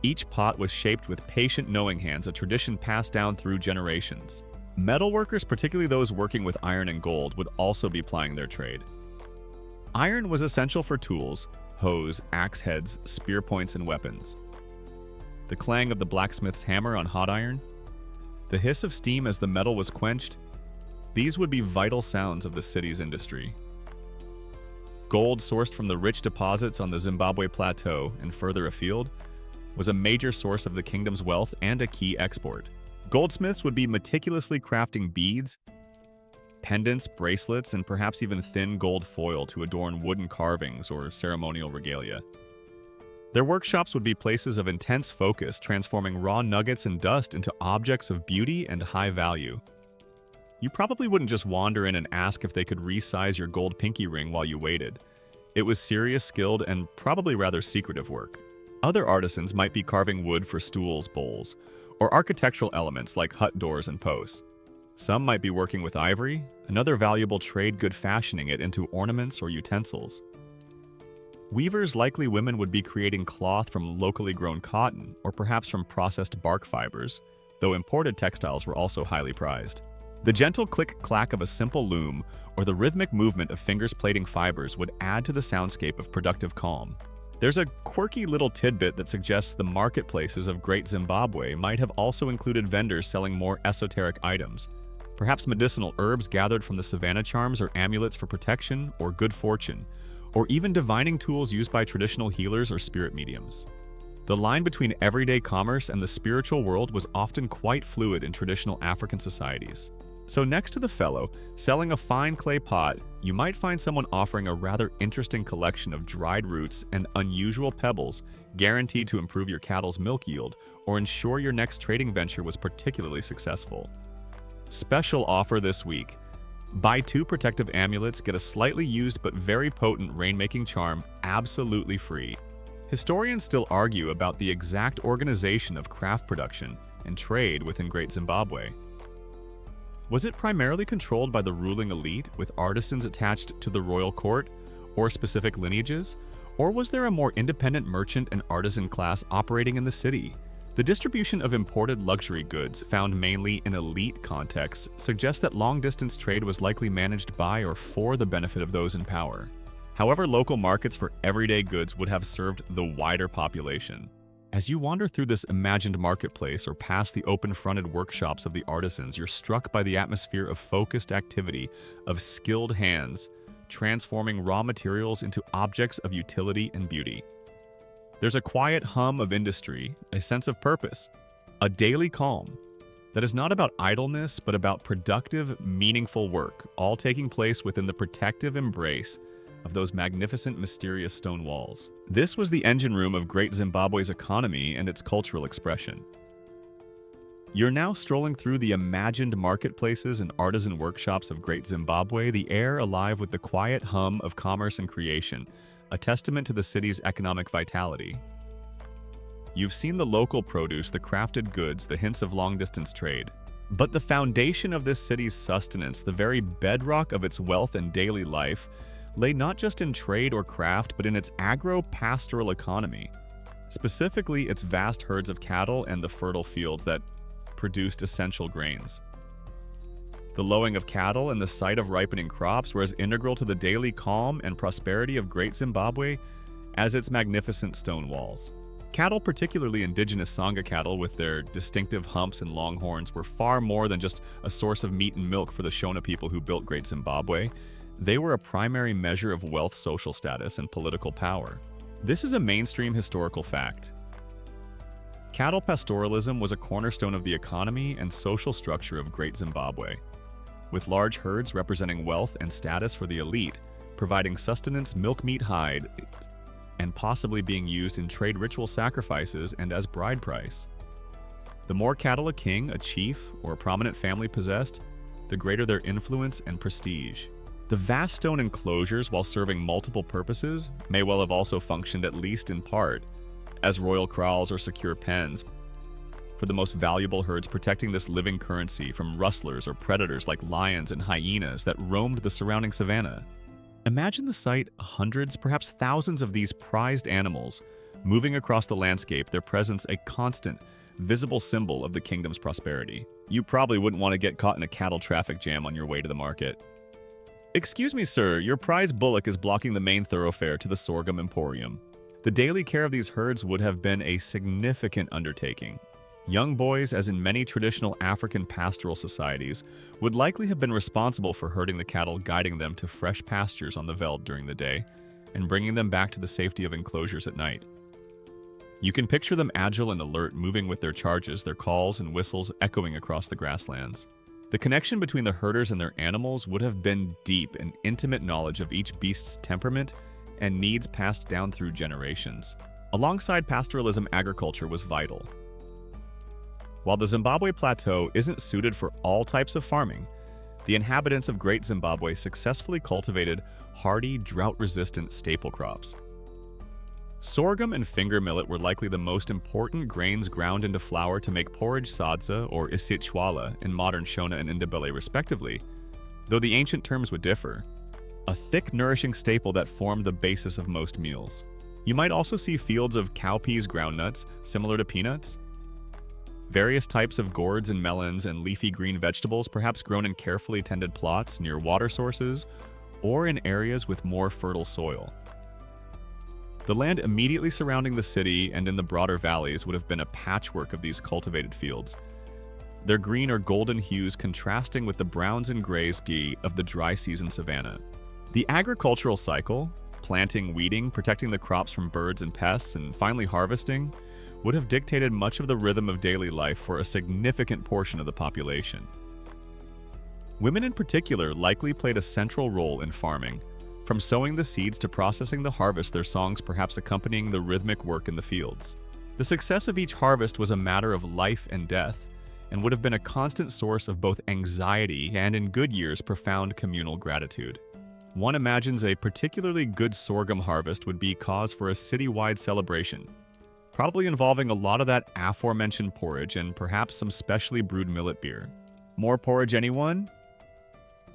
A: Each pot was shaped with patient knowing hands, a tradition passed down through generations. Metalworkers, particularly those working with iron and gold, would also be plying their trade. Iron was essential for tools, hoes, axe heads, spear points, and weapons. The clang of the blacksmith's hammer on hot iron, the hiss of steam as the metal was quenched, these would be vital sounds of the city's industry. Gold sourced from the rich deposits on the Zimbabwe plateau and further afield was a major source of the kingdom's wealth and a key export. Goldsmiths would be meticulously crafting beads, pendants, bracelets, and perhaps even thin gold foil to adorn wooden carvings or ceremonial regalia. Their workshops would be places of intense focus, transforming raw nuggets and dust into objects of beauty and high value. You probably wouldn't just wander in and ask if they could resize your gold pinky ring while you waited. It was serious, skilled, and probably rather secretive work. Other artisans might be carving wood for stools, bowls, or architectural elements like hut doors and posts. Some might be working with ivory, another valuable trade good, fashioning it into ornaments or utensils. Weavers, likely women, would be creating cloth from locally grown cotton or perhaps from processed bark fibers, though imported textiles were also highly prized. The gentle click-clack of a simple loom or the rhythmic movement of fingers plaiting fibers would add to the soundscape of productive calm. There's a quirky little tidbit that suggests the marketplaces of Great Zimbabwe might have also included vendors selling more esoteric items, perhaps medicinal herbs gathered from the savanna, charms or amulets for protection or good fortune, or even divining tools used by traditional healers or spirit mediums. The line between everyday commerce and the spiritual world was often quite fluid in traditional African societies. So next to the fellow selling a fine clay pot, you might find someone offering a rather interesting collection of dried roots and unusual pebbles, guaranteed to improve your cattle's milk yield or ensure your next trading venture was particularly successful. Special offer this week. Buy 2 protective amulets, get a slightly used but very potent rainmaking charm absolutely free. Historians still argue about the exact organization of craft production and trade within Great Zimbabwe. Was it primarily controlled by the ruling elite, with artisans attached to the royal court or specific lineages? Or was there a more independent merchant and artisan class operating in the city? The distribution of imported luxury goods, found mainly in elite contexts, suggests that long-distance trade was likely managed by or for the benefit of those in power. However, local markets for everyday goods would have served the wider population. As you wander through this imagined marketplace or past the open-fronted workshops of the artisans, you're struck by the atmosphere of focused activity, of skilled hands, transforming raw materials into objects of utility and beauty. There's a quiet hum of industry, a sense of purpose, a daily calm that is not about idleness but about productive, meaningful work, all taking place within the protective embrace of those magnificent, mysterious stone walls. This was the engine room of Great Zimbabwe's economy and its cultural expression. You're now strolling through the imagined marketplaces and artisan workshops of Great Zimbabwe, the air alive with the quiet hum of commerce and creation, a testament to the city's economic vitality. You've seen the local produce, the crafted goods, the hints of long-distance trade. But the foundation of this city's sustenance, the very bedrock of its wealth and daily life, lay not just in trade or craft, but in its agro-pastoral economy, specifically its vast herds of cattle and the fertile fields that produced essential grains. The lowing of cattle and the sight of ripening crops were as integral to the daily calm and prosperity of Great Zimbabwe as its magnificent stone walls. Cattle, particularly indigenous Sangha cattle with their distinctive humps and long horns, were far more than just a source of meat and milk for the Shona people who built Great Zimbabwe. They were a primary measure of wealth, social status, and political power. This is a mainstream historical fact. Cattle pastoralism was a cornerstone of the economy and social structure of Great Zimbabwe, with large herds representing wealth and status for the elite, providing sustenance, milk, meat, hide, and possibly being used in trade ritual sacrifices and as bride price. The more cattle a king, a chief, or a prominent family possessed, the greater their influence and prestige. The vast stone enclosures, while serving multiple purposes, may well have also functioned, at least in part, as royal kraals or secure pens for the most valuable herds, protecting this living currency from rustlers or predators like lions and hyenas that roamed the surrounding savanna. Imagine the sight: hundreds, perhaps thousands of these prized animals moving across the landscape, their presence a constant, visible symbol of the kingdom's prosperity. You probably wouldn't want to get caught in a cattle traffic jam on your way to the market. "Excuse me, sir, your prize bullock is blocking the main thoroughfare to the sorghum emporium." The daily care of these herds would have been a significant undertaking. Young boys, as in many traditional African pastoral societies, would likely have been responsible for herding the cattle, guiding them to fresh pastures on the veld during the day, and bringing them back to the safety of enclosures at night. You can picture them agile and alert, moving with their charges, their calls and whistles echoing across the grasslands. The connection between the herders and their animals would have been deep, and intimate knowledge of each beast's temperament and needs passed down through generations. Alongside pastoralism, agriculture was vital. While the Zimbabwe plateau isn't suited for all types of farming, the inhabitants of Great Zimbabwe successfully cultivated hardy, drought-resistant staple crops. Sorghum and finger millet were likely the most important grains ground into flour to make porridge sadza or isitshwala in modern Shona and Ndebele respectively, though the ancient terms would differ. A thick, nourishing staple that formed the basis of most meals. You might also see fields of cowpeas groundnuts, similar to peanuts. Various types of gourds and melons and leafy green vegetables, perhaps grown in carefully tended plots near water sources or in areas with more fertile soil. The land immediately surrounding the city and in the broader valleys would have been a patchwork of these cultivated fields, their green or golden hues contrasting with the browns and grays of the dry season savanna. The agricultural cycle, planting, weeding, protecting the crops from birds and pests, and finally harvesting, would have dictated much of the rhythm of daily life for a significant portion of the population. Women in particular likely played a central role in farming, from sowing the seeds to processing the harvest, their songs perhaps accompanying the rhythmic work in the fields. The success of each harvest was a matter of life and death, and would have been a constant source of both anxiety and, in good years, profound communal gratitude. One imagines a particularly good sorghum harvest would be cause for a city-wide celebration, probably involving a lot of that aforementioned porridge and perhaps some specially brewed millet beer. More porridge, anyone?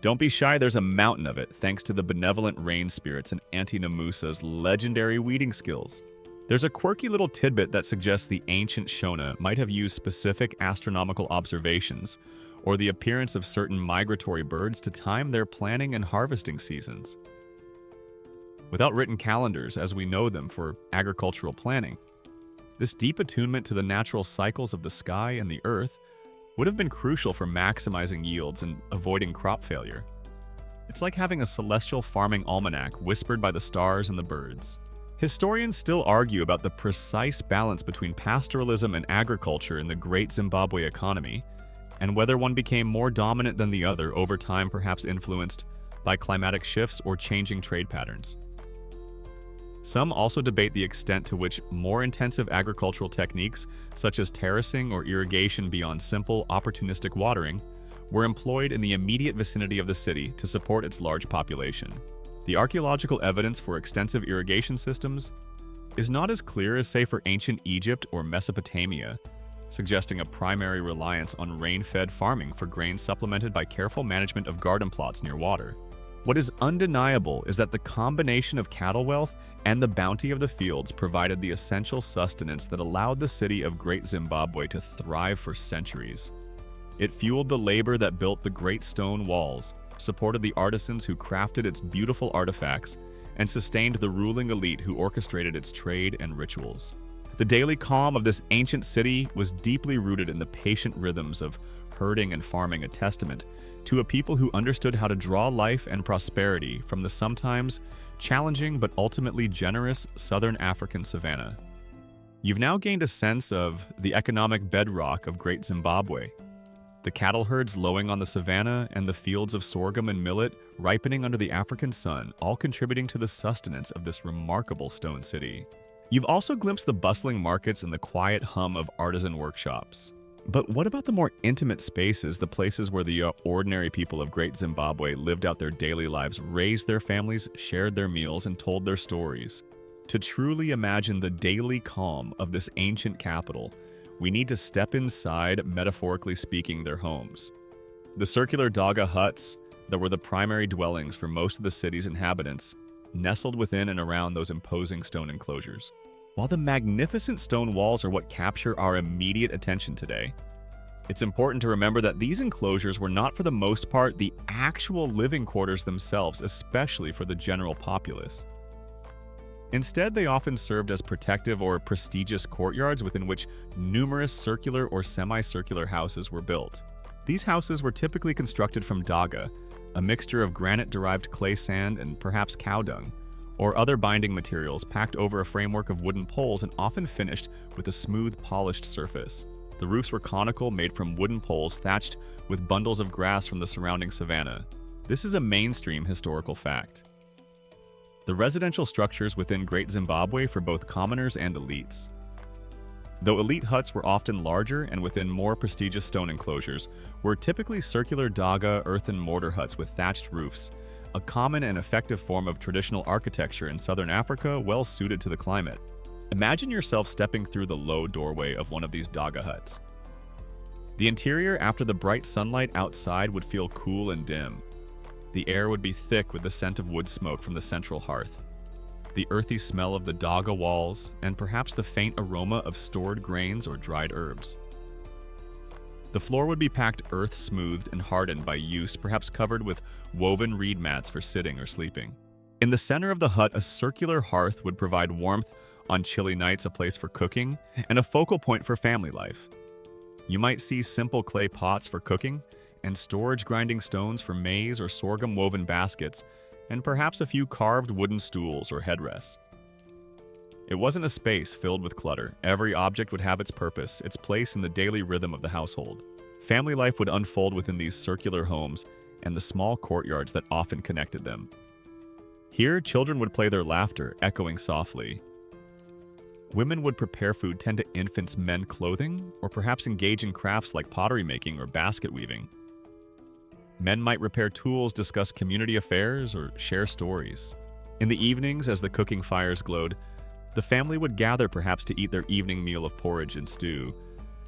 A: Don't be shy, there's a mountain of it, thanks to the benevolent rain spirits and Auntie Namusa's legendary weeding skills. There's a quirky little tidbit that suggests the ancient Shona might have used specific astronomical observations or the appearance of certain migratory birds to time their planting and harvesting seasons. Without written calendars as we know them for agricultural planning, this deep attunement to the natural cycles of the sky and the earth would have been crucial for maximizing yields and avoiding crop failure. It's like having a celestial farming almanac whispered by the stars and the birds. Historians still argue about the precise balance between pastoralism and agriculture in the Great Zimbabwe economy, and whether one became more dominant than the other over time, perhaps influenced by climatic shifts or changing trade patterns. Some also debate the extent to which more intensive agricultural techniques, such as terracing or irrigation beyond simple, opportunistic watering, were employed in the immediate vicinity of the city to support its large population. The archaeological evidence for extensive irrigation systems is not as clear as, say, for ancient Egypt or Mesopotamia, suggesting a primary reliance on rain-fed farming for grains supplemented by careful management of garden plots near water. What is undeniable is that the combination of cattle wealth and the bounty of the fields provided the essential sustenance that allowed the city of Great Zimbabwe to thrive for centuries. It fueled the labor that built the great stone walls, supported the artisans who crafted its beautiful artifacts, and sustained the ruling elite who orchestrated its trade and rituals. The daily calm of this ancient city was deeply rooted in the patient rhythms of herding and farming, a testament to a people who understood how to draw life and prosperity from the sometimes challenging but ultimately generous southern African savanna. You've now gained a sense of the economic bedrock of Great Zimbabwe. The cattle herds lowing on the savanna and the fields of sorghum and millet ripening under the African sun, all contributing to the sustenance of this remarkable stone city. You've also glimpsed the bustling markets and the quiet hum of artisan workshops. But what about the more intimate spaces, the places where the ordinary people of Great Zimbabwe lived out their daily lives, raised their families, shared their meals, and told their stories? To truly imagine the daily calm of this ancient capital, we need to step inside, metaphorically speaking, their homes. The circular daga huts that were the primary dwellings for most of the city's inhabitants nestled within and around those imposing stone enclosures. While the magnificent stone walls are what capture our immediate attention today, it's important to remember that these enclosures were not for the most part the actual living quarters themselves, especially for the general populace. Instead, they often served as protective or prestigious courtyards within which numerous circular or semicircular houses were built. These houses were typically constructed from daga, a mixture of granite-derived clay sand and perhaps cow dung, or other binding materials packed over a framework of wooden poles and often finished with a smooth, polished surface. The roofs were conical, made from wooden poles thatched with bundles of grass from the surrounding savanna. This is a mainstream historical fact. The residential structures within Great Zimbabwe for both commoners and elites. Though elite huts were often larger and within more prestigious stone enclosures, were typically circular daga earthen mortar huts with thatched roofs, a common and effective form of traditional architecture in southern Africa well suited to the climate. Imagine yourself stepping through the low doorway of one of these daga huts. The interior, after the bright sunlight outside, would feel cool and dim. The air would be thick with the scent of wood smoke from the central hearth, the earthy smell of the daga walls, and perhaps the faint aroma of stored grains or dried herbs. The floor would be packed earth-smoothed and hardened by use, perhaps covered with woven reed mats for sitting or sleeping. In the center of the hut, a circular hearth would provide warmth on chilly nights, a place for cooking, and a focal point for family life. You might see simple clay pots for cooking, and storage grinding stones for maize or sorghum woven baskets, and perhaps a few carved wooden stools or headrests. It wasn't a space filled with clutter. Every object would have its purpose, its place in the daily rhythm of the household. Family life would unfold within these circular homes and the small courtyards that often connected them. Here, children would play their laughter, echoing softly. Women would prepare food, tend to infants' men clothing, or perhaps engage in crafts like pottery making or basket weaving. Men might repair tools, discuss community affairs, or share stories. In the evenings, as the cooking fires glowed, the family would gather perhaps to eat their evening meal of porridge and stew,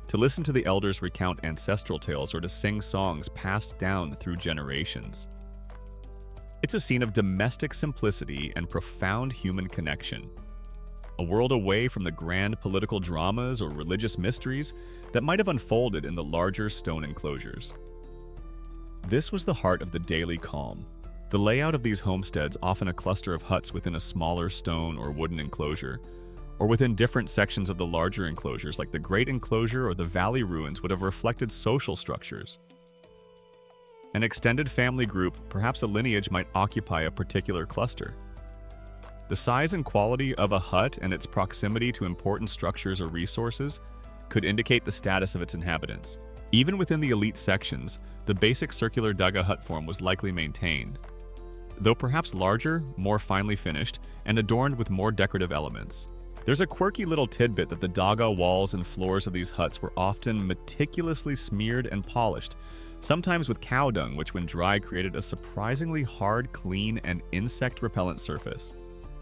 A: to listen to the elders recount ancestral tales, or to sing songs passed down through generations. It's a scene of domestic simplicity and profound human connection, a world away from the grand political dramas or religious mysteries that might have unfolded in the larger stone enclosures. This was the heart of the daily calm. The layout of these homesteads, often a cluster of huts within a smaller stone or wooden enclosure, or within different sections of the larger enclosures like the Great Enclosure or the Valley Ruins, would have reflected social structures. An extended family group, perhaps a lineage, might occupy a particular cluster. The size and quality of a hut and its proximity to important structures or resources could indicate the status of its inhabitants. Even within the elite sections, the basic circular daga hut form was likely maintained, though perhaps larger, more finely finished, and adorned with more decorative elements. There's a quirky little tidbit that the daga walls and floors of these huts were often meticulously smeared and polished, sometimes with cow dung, which when dry created a surprisingly hard, clean, and insect-repellent surface.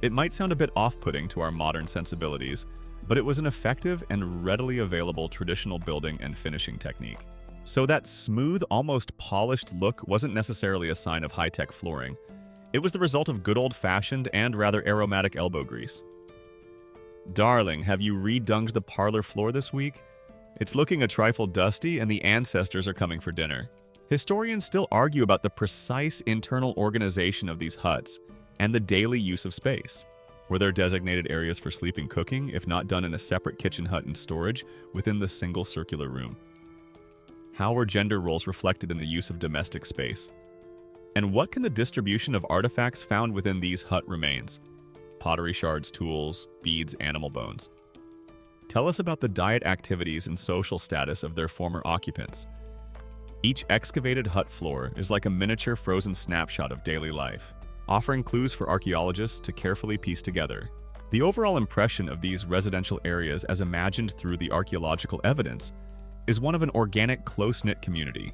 A: It might sound a bit off-putting to our modern sensibilities, but it was an effective and readily available traditional building and finishing technique. So that smooth, almost polished look wasn't necessarily a sign of high-tech flooring. It was the result of good old-fashioned and rather aromatic elbow grease. Darling, have you redunged the parlor floor this week? It's looking a trifle dusty and the ancestors are coming for dinner. Historians still argue about the precise internal organization of these huts and the daily use of space. Were there designated areas for sleeping, cooking, if not done in a separate kitchen hut and storage within the single circular room? How were gender roles reflected in the use of domestic space? And what can the distribution of artifacts found within these hut remains? Pottery shards, tools, beads, animal bones. Tell us about the diet activities and social status of their former occupants. Each excavated hut floor is like a miniature frozen snapshot of daily life, offering clues for archaeologists to carefully piece together. The overall impression of these residential areas as imagined through the archaeological evidence is one of an organic, close-knit community.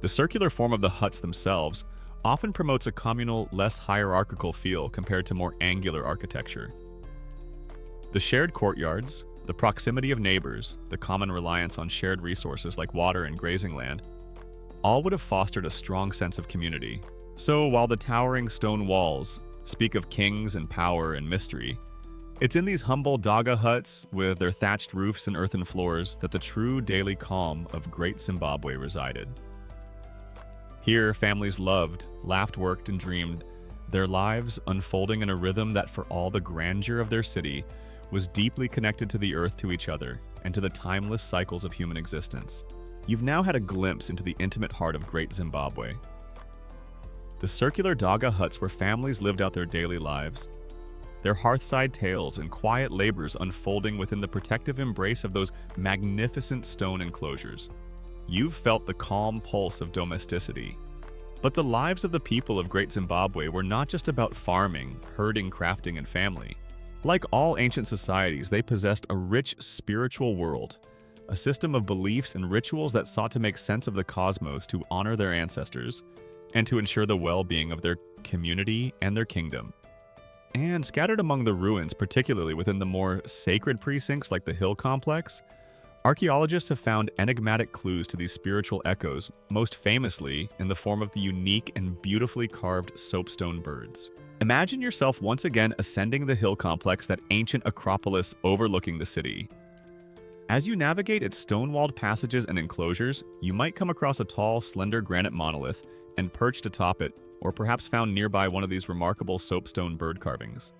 A: The circular form of the huts themselves often promotes a communal, less hierarchical feel compared to more angular architecture. The shared courtyards, The proximity of neighbors, the common reliance on shared resources like water and grazing land, all would have fostered a strong sense of community. So while the towering stone walls speak of kings and power and mystery, it's in these humble daga huts with their thatched roofs and earthen floors that the true daily calm of Great Zimbabwe resided. Here, families loved, laughed, worked, and dreamed, their lives unfolding in a rhythm that, for all the grandeur of their city, was deeply connected to the earth, to each other, and to the timeless cycles of human existence. You've now had a glimpse into the intimate heart of Great Zimbabwe. The circular daga huts where families lived out their daily lives, their hearthside tales and quiet labors unfolding within the protective embrace of those magnificent stone enclosures. You've felt the calm pulse of domesticity. But the lives of the people of Great Zimbabwe were not just about farming, herding, crafting, and family. Like all ancient societies, they possessed a rich spiritual world, a system of beliefs and rituals that sought to make sense of the cosmos, to honor their ancestors, and to ensure the well-being of their community and their kingdom. And scattered among the ruins, particularly within the more sacred precincts like the Hill Complex, archaeologists have found enigmatic clues to these spiritual echoes, most famously in the form of the unique and beautifully carved soapstone birds. Imagine yourself once again ascending the Hill Complex, that ancient acropolis overlooking the city. As you navigate its stone-walled passages and enclosures, you might come across a tall, slender granite monolith, and perched atop it, or perhaps found nearby, one of these remarkable soapstone bird carvings.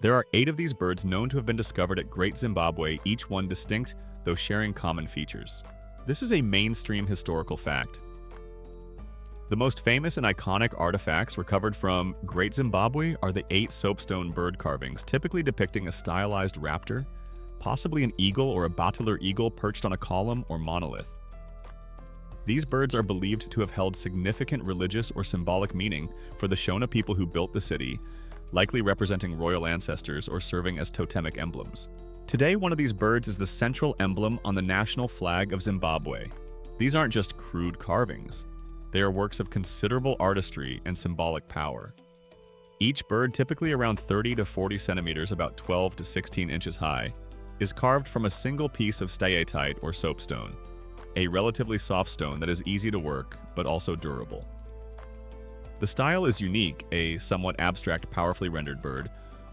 A: There are 8 of these birds known to have been discovered at Great Zimbabwe, each one distinct, though sharing common features. This is a mainstream historical fact. The most famous and iconic artifacts recovered from Great Zimbabwe are the 8 soapstone bird carvings, typically depicting a stylized raptor, possibly an eagle or a bateleur eagle perched on a column or monolith. These birds are believed to have held significant religious or symbolic meaning for the Shona people who built the city, likely representing royal ancestors or serving as totemic emblems. Today, one of these birds is the central emblem on the national flag of Zimbabwe. These aren't just crude carvings. They are works of considerable artistry and symbolic power. Each bird, typically around 30 to 40 centimeters, about 12 to 16 inches high, is carved from a single piece of stayatite or soapstone, a relatively soft stone that is easy to work but also durable. The style is unique, a somewhat abstract, powerfully rendered bird,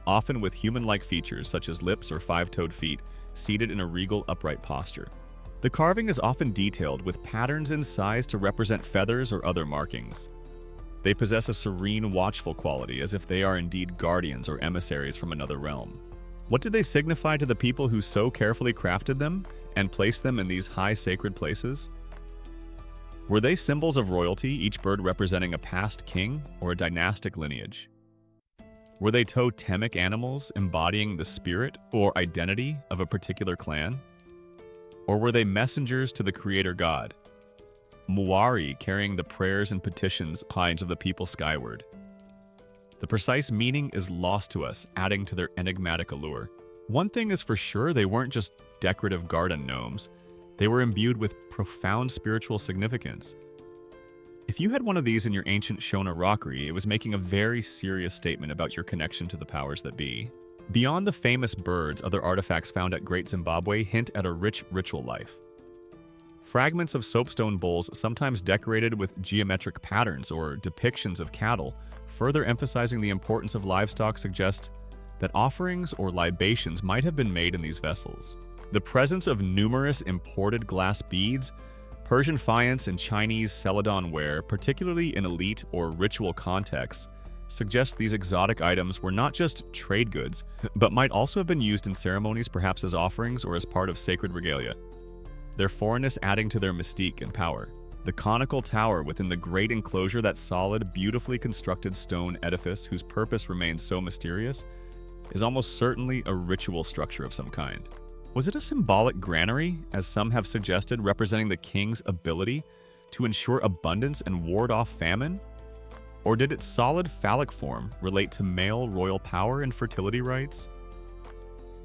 A: often with human-like features such as lips or 5-toed feet, seated in a regal upright posture. The carving is often detailed with patterns in size to represent feathers or other markings. They possess a serene, watchful quality, as if they are indeed guardians or emissaries from another realm. What did they signify to the people who so carefully crafted them and placed them in these high sacred places? Were they symbols of royalty, each bird representing a past king or a dynastic lineage? Were they totemic animals embodying the spirit or identity of a particular clan? Or were they messengers to the creator god, Muwari, carrying the prayers and petitions of the people skyward? The precise meaning is lost to us, adding to their enigmatic allure. One thing is for sure, they weren't just decorative garden gnomes. They were imbued with profound spiritual significance. If you had one of these in your ancient Shona rockery, it was making a very serious statement about your connection to the powers that be. Beyond the famous birds, other artifacts found at Great Zimbabwe hint at a rich ritual life. Fragments of soapstone bowls, sometimes decorated with geometric patterns or depictions of cattle, further emphasizing the importance of livestock, suggest that offerings or libations might have been made in these vessels. The presence of numerous imported glass beads, Persian faience, and Chinese celadon ware, particularly in elite or ritual contexts, suggests these exotic items were not just trade goods, but might also have been used in ceremonies, perhaps as offerings or as part of sacred regalia, their foreignness adding to their mystique and power. The conical tower within the great enclosure, that solid, beautifully constructed stone edifice whose purpose remains so mysterious, is almost certainly a ritual structure of some kind. Was it a symbolic granary, as some have suggested, representing the king's ability to ensure abundance and ward off famine? Or did its solid phallic form relate to male royal power and fertility rites?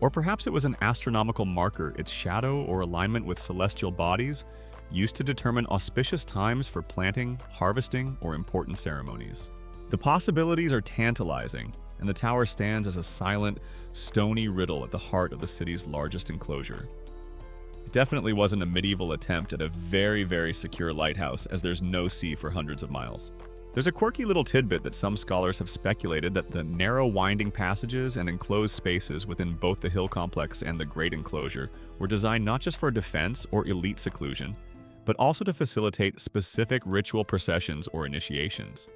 A: Or perhaps it was an astronomical marker, its shadow or alignment with celestial bodies, used to determine auspicious times for planting, harvesting, or important ceremonies. The possibilities are tantalizing, and the tower stands as a silent, stony riddle at the heart of the city's largest enclosure. It definitely wasn't a medieval attempt at a very, very secure lighthouse, as there's no sea for hundreds of miles. There's a quirky little tidbit that some scholars have speculated that the narrow winding passages and enclosed spaces within both the hill complex and the great enclosure were designed not just for defense or elite seclusion, but also to facilitate specific ritual processions or initiations.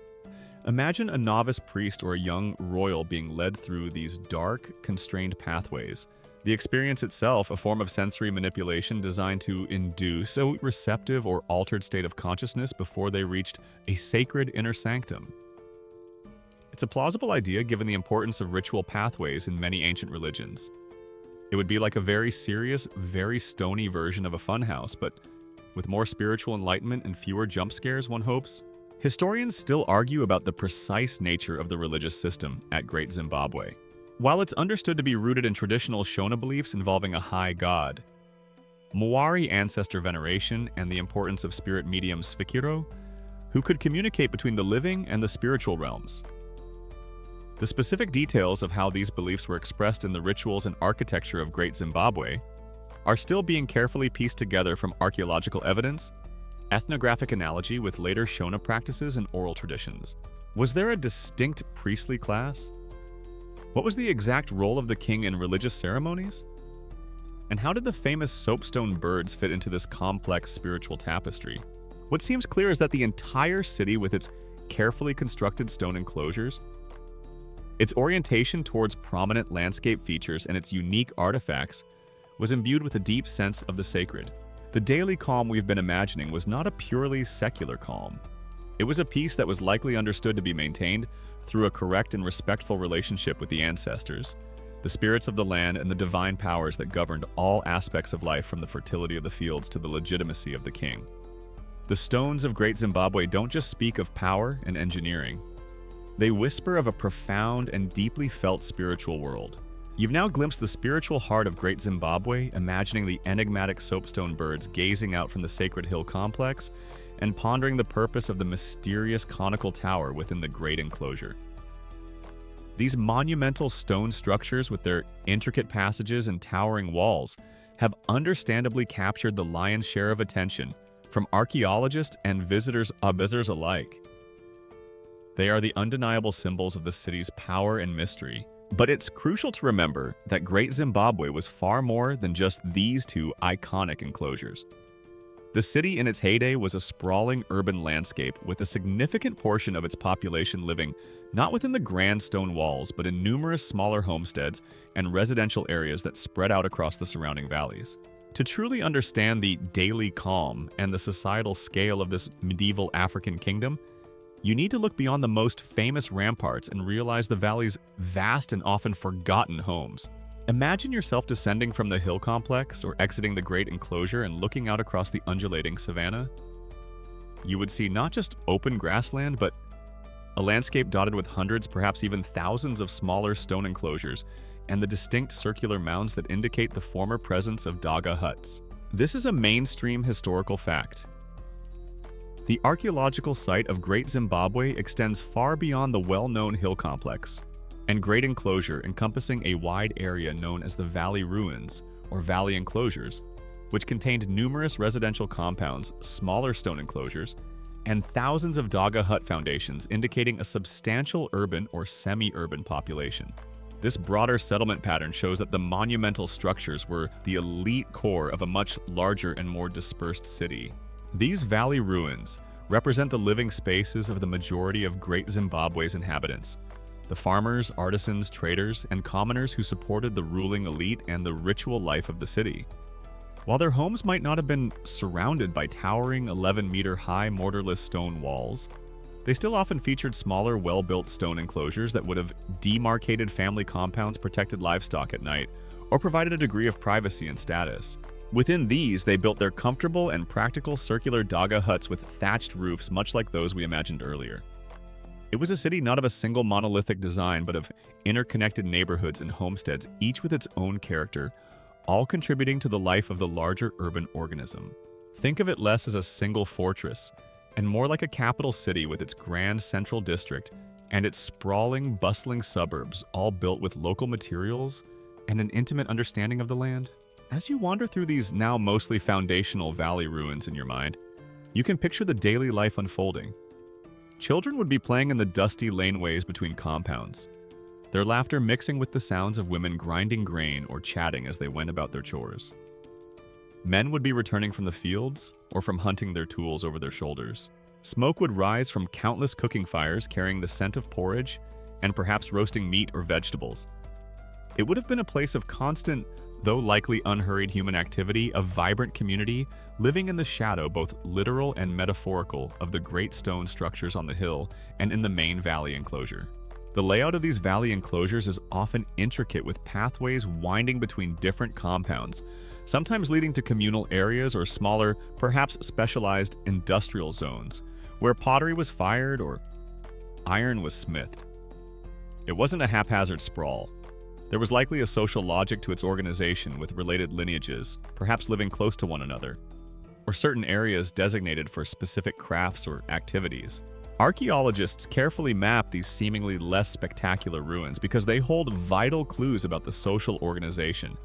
A: Imagine a novice priest or a young royal being led through these dark, constrained pathways. The experience itself, a form of sensory manipulation designed to induce a receptive or altered state of consciousness before they reached a sacred inner sanctum. It's a plausible idea given the importance of ritual pathways in many ancient religions. It would be like a very serious, very stony version of a funhouse, but with more spiritual enlightenment and fewer jump scares, one hopes. Historians still argue about the precise nature of the religious system at Great Zimbabwe. While it's understood to be rooted in traditional Shona beliefs involving a high god, Maori ancestor veneration, and the importance of spirit medium Sfikiro, who could communicate between the living and the spiritual realms. The specific details of how these beliefs were expressed in the rituals and architecture of Great Zimbabwe are still being carefully pieced together from archaeological evidence, ethnographic analogy with later Shona practices, and oral traditions. Was there a distinct priestly class? What was the exact role of the king in religious ceremonies? And how did the famous soapstone birds fit into this complex spiritual tapestry? What seems clear is that the entire city, with its carefully constructed stone enclosures, its orientation towards prominent landscape features, and its unique artifacts, was imbued with a deep sense of the sacred. The daily calm we've been imagining was not a purely secular calm. It was a peace that was likely understood to be maintained through a correct and respectful relationship with the ancestors, the spirits of the land, and the divine powers that governed all aspects of life, from the fertility of the fields to the legitimacy of the king. The stones of Great Zimbabwe don't just speak of power and engineering. They whisper of a profound and deeply felt spiritual world. You've now glimpsed the spiritual heart of Great Zimbabwe, imagining the enigmatic soapstone birds gazing out from the sacred hill complex and pondering the purpose of the mysterious conical tower within the great enclosure. These monumental stone structures, with their intricate passages and towering walls, have understandably captured the lion's share of attention from archaeologists and visitors alike. They are the undeniable symbols of the city's power and mystery. But it's crucial to remember that Great Zimbabwe was far more than just these two iconic enclosures. The city in its heyday was a sprawling urban landscape with a significant portion of its population living not within the grand stone walls, but in numerous smaller homesteads and residential areas that spread out across the surrounding valleys. To truly understand the daily calm and the societal scale of this medieval African kingdom, you need to look beyond the most famous ramparts and realize the valley's vast and often forgotten homes. Imagine yourself descending from the hill complex or exiting the great enclosure and looking out across the undulating savanna. You would see not just open grassland, but a landscape dotted with hundreds, perhaps even thousands of smaller stone enclosures and the distinct circular mounds that indicate the former presence of Daga huts. This is a mainstream historical fact. The archaeological site of Great Zimbabwe extends far beyond the well-known hill complex and great enclosure, encompassing a wide area known as the Valley Ruins, or Valley Enclosures, which contained numerous residential compounds, smaller stone enclosures, and thousands of Daga hut foundations, indicating a substantial urban or semi-urban population. This broader settlement pattern shows that the monumental structures were the elite core of a much larger and more dispersed city. These valley ruins represent the living spaces of the majority of Great Zimbabwe's inhabitants, the farmers, artisans, traders, and commoners who supported the ruling elite and the ritual life of the city. While their homes might not have been surrounded by towering 11-meter-high mortarless stone walls, they still often featured smaller, well-built stone enclosures that would have demarcated family compounds, protected livestock at night, or provided a degree of privacy and status. Within these, they built their comfortable and practical circular Daga huts with thatched roofs, much like those we imagined earlier. It was a city not of a single monolithic design, but of interconnected neighborhoods and homesteads, each with its own character, all contributing to the life of the larger urban organism. Think of it less as a single fortress, and more like a capital city with its grand central district and its sprawling, bustling suburbs, all built with local materials and an intimate understanding of the land. As you wander through these now mostly foundational valley ruins in your mind, you can picture the daily life unfolding. Children would be playing in the dusty laneways between compounds, their laughter mixing with the sounds of women grinding grain or chatting as they went about their chores. Men would be returning from the fields or from hunting their tools over their shoulders. Smoke would rise from countless cooking fires carrying the scent of porridge and perhaps roasting meat or vegetables. It would have been a place of constant, though likely unhurried human activity, a vibrant community living in the shadow, both literal and metaphorical, of the great stone structures on the hill and in the main valley enclosure. The layout of these valley enclosures is often intricate, with pathways winding between different compounds, sometimes leading to communal areas or smaller, perhaps specialized industrial zones, where pottery was fired or iron was smithed. It wasn't a haphazard sprawl. There was likely a social logic to its organization, with related lineages, perhaps living close to one another, or certain areas designated for specific crafts or activities. Archaeologists carefully map these seemingly less spectacular ruins because they hold vital clues about the social organization,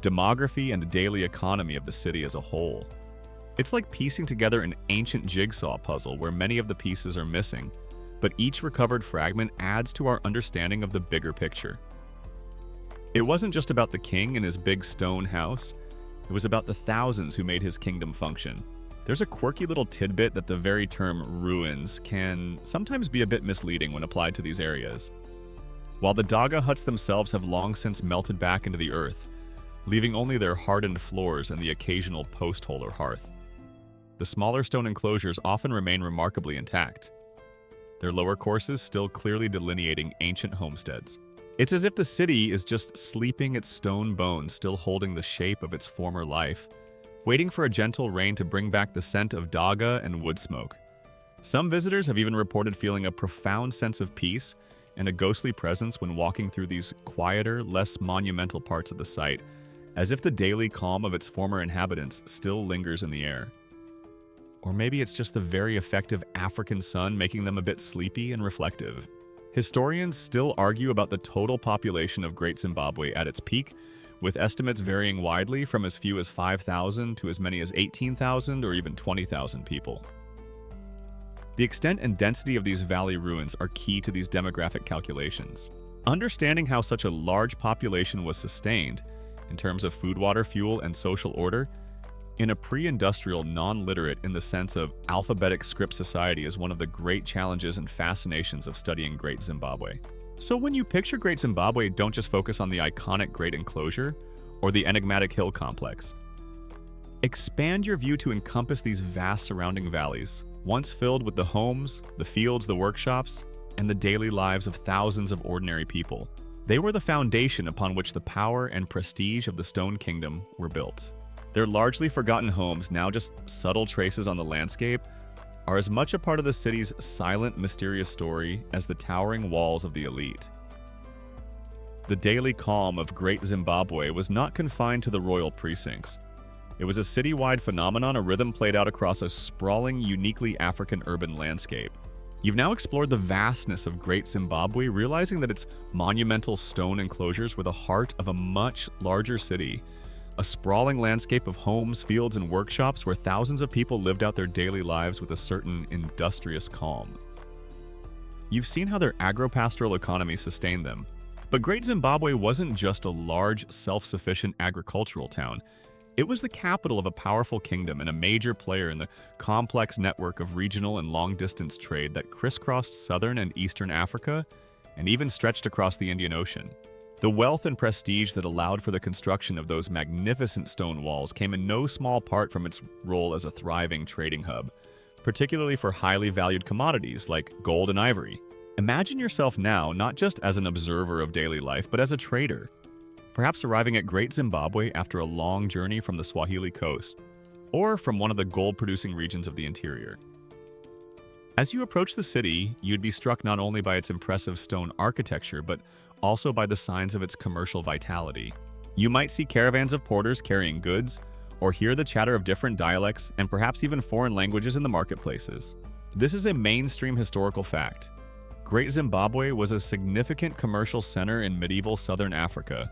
A: demography, and daily economy of the city as a whole. It's like piecing together an ancient jigsaw puzzle where many of the pieces are missing, but each recovered fragment adds to our understanding of the bigger picture. It wasn't just about the king and his big stone house. It was about the thousands who made his kingdom function. There's a quirky little tidbit that the very term ruins can sometimes be a bit misleading when applied to these areas. While the Daga huts themselves have long since melted back into the earth, leaving only their hardened floors and the occasional post hole or hearth, the smaller stone enclosures often remain remarkably intact, their lower courses still clearly delineating ancient homesteads. It's as if the city is just sleeping its stone bones, still holding the shape of its former life, waiting for a gentle rain to bring back the scent of daga and wood smoke. Some visitors have even reported feeling a profound sense of peace and a ghostly presence when walking through these quieter, less monumental parts of the site, as if the daily calm of its former inhabitants still lingers in the air. Or maybe it's just the very effective African sun making them a bit sleepy and reflective. Historians still argue about the total population of Great Zimbabwe at its peak, with estimates varying widely from as few as 5,000 to as many as 18,000 or even 20,000 people. The extent and density of these valley ruins are key to these demographic calculations. Understanding how such a large population was sustained, in terms of food, water, fuel, and social order, in a pre-industrial, non-literate in the sense of alphabetic script society is one of the great challenges and fascinations of studying Great Zimbabwe. So when you picture Great Zimbabwe, don't just focus on the iconic Great Enclosure or the enigmatic hill complex. Expand your view to encompass these vast surrounding valleys, once filled with the homes, the fields, the workshops, and the daily lives of thousands of ordinary people. They were the foundation upon which the power and prestige of the Stone Kingdom were built. Their largely forgotten homes, now just subtle traces on the landscape, are as much a part of the city's silent, mysterious story as the towering walls of the elite. The daily calm of Great Zimbabwe was not confined to the royal precincts. It was a citywide phenomenon, a rhythm played out across a sprawling, uniquely African urban landscape. You've now explored the vastness of Great Zimbabwe, realizing that its monumental stone enclosures were the heart of a much larger city, a sprawling landscape of homes, fields, and workshops where thousands of people lived out their daily lives with a certain industrious calm. You've seen how their agro-pastoral economy sustained them. But Great Zimbabwe wasn't just a large, self-sufficient agricultural town. It was the capital of a powerful kingdom and a major player in the complex network of regional and long-distance trade that crisscrossed southern and eastern Africa and even stretched across the Indian Ocean. The wealth and prestige that allowed for the construction of those magnificent stone walls came in no small part from its role as a thriving trading hub, particularly for highly valued commodities like gold and ivory. Imagine yourself now not just as an observer of daily life, but as a trader, perhaps arriving at Great Zimbabwe after a long journey from the Swahili coast, or from one of the gold-producing regions of the interior. As you approach the city, you'd be struck not only by its impressive stone architecture, but also by the signs of its commercial vitality. You might see caravans of porters carrying goods, or hear the chatter of different dialects and perhaps even foreign languages in the marketplaces. This is a mainstream historical fact. Great Zimbabwe was a significant commercial center in medieval southern Africa,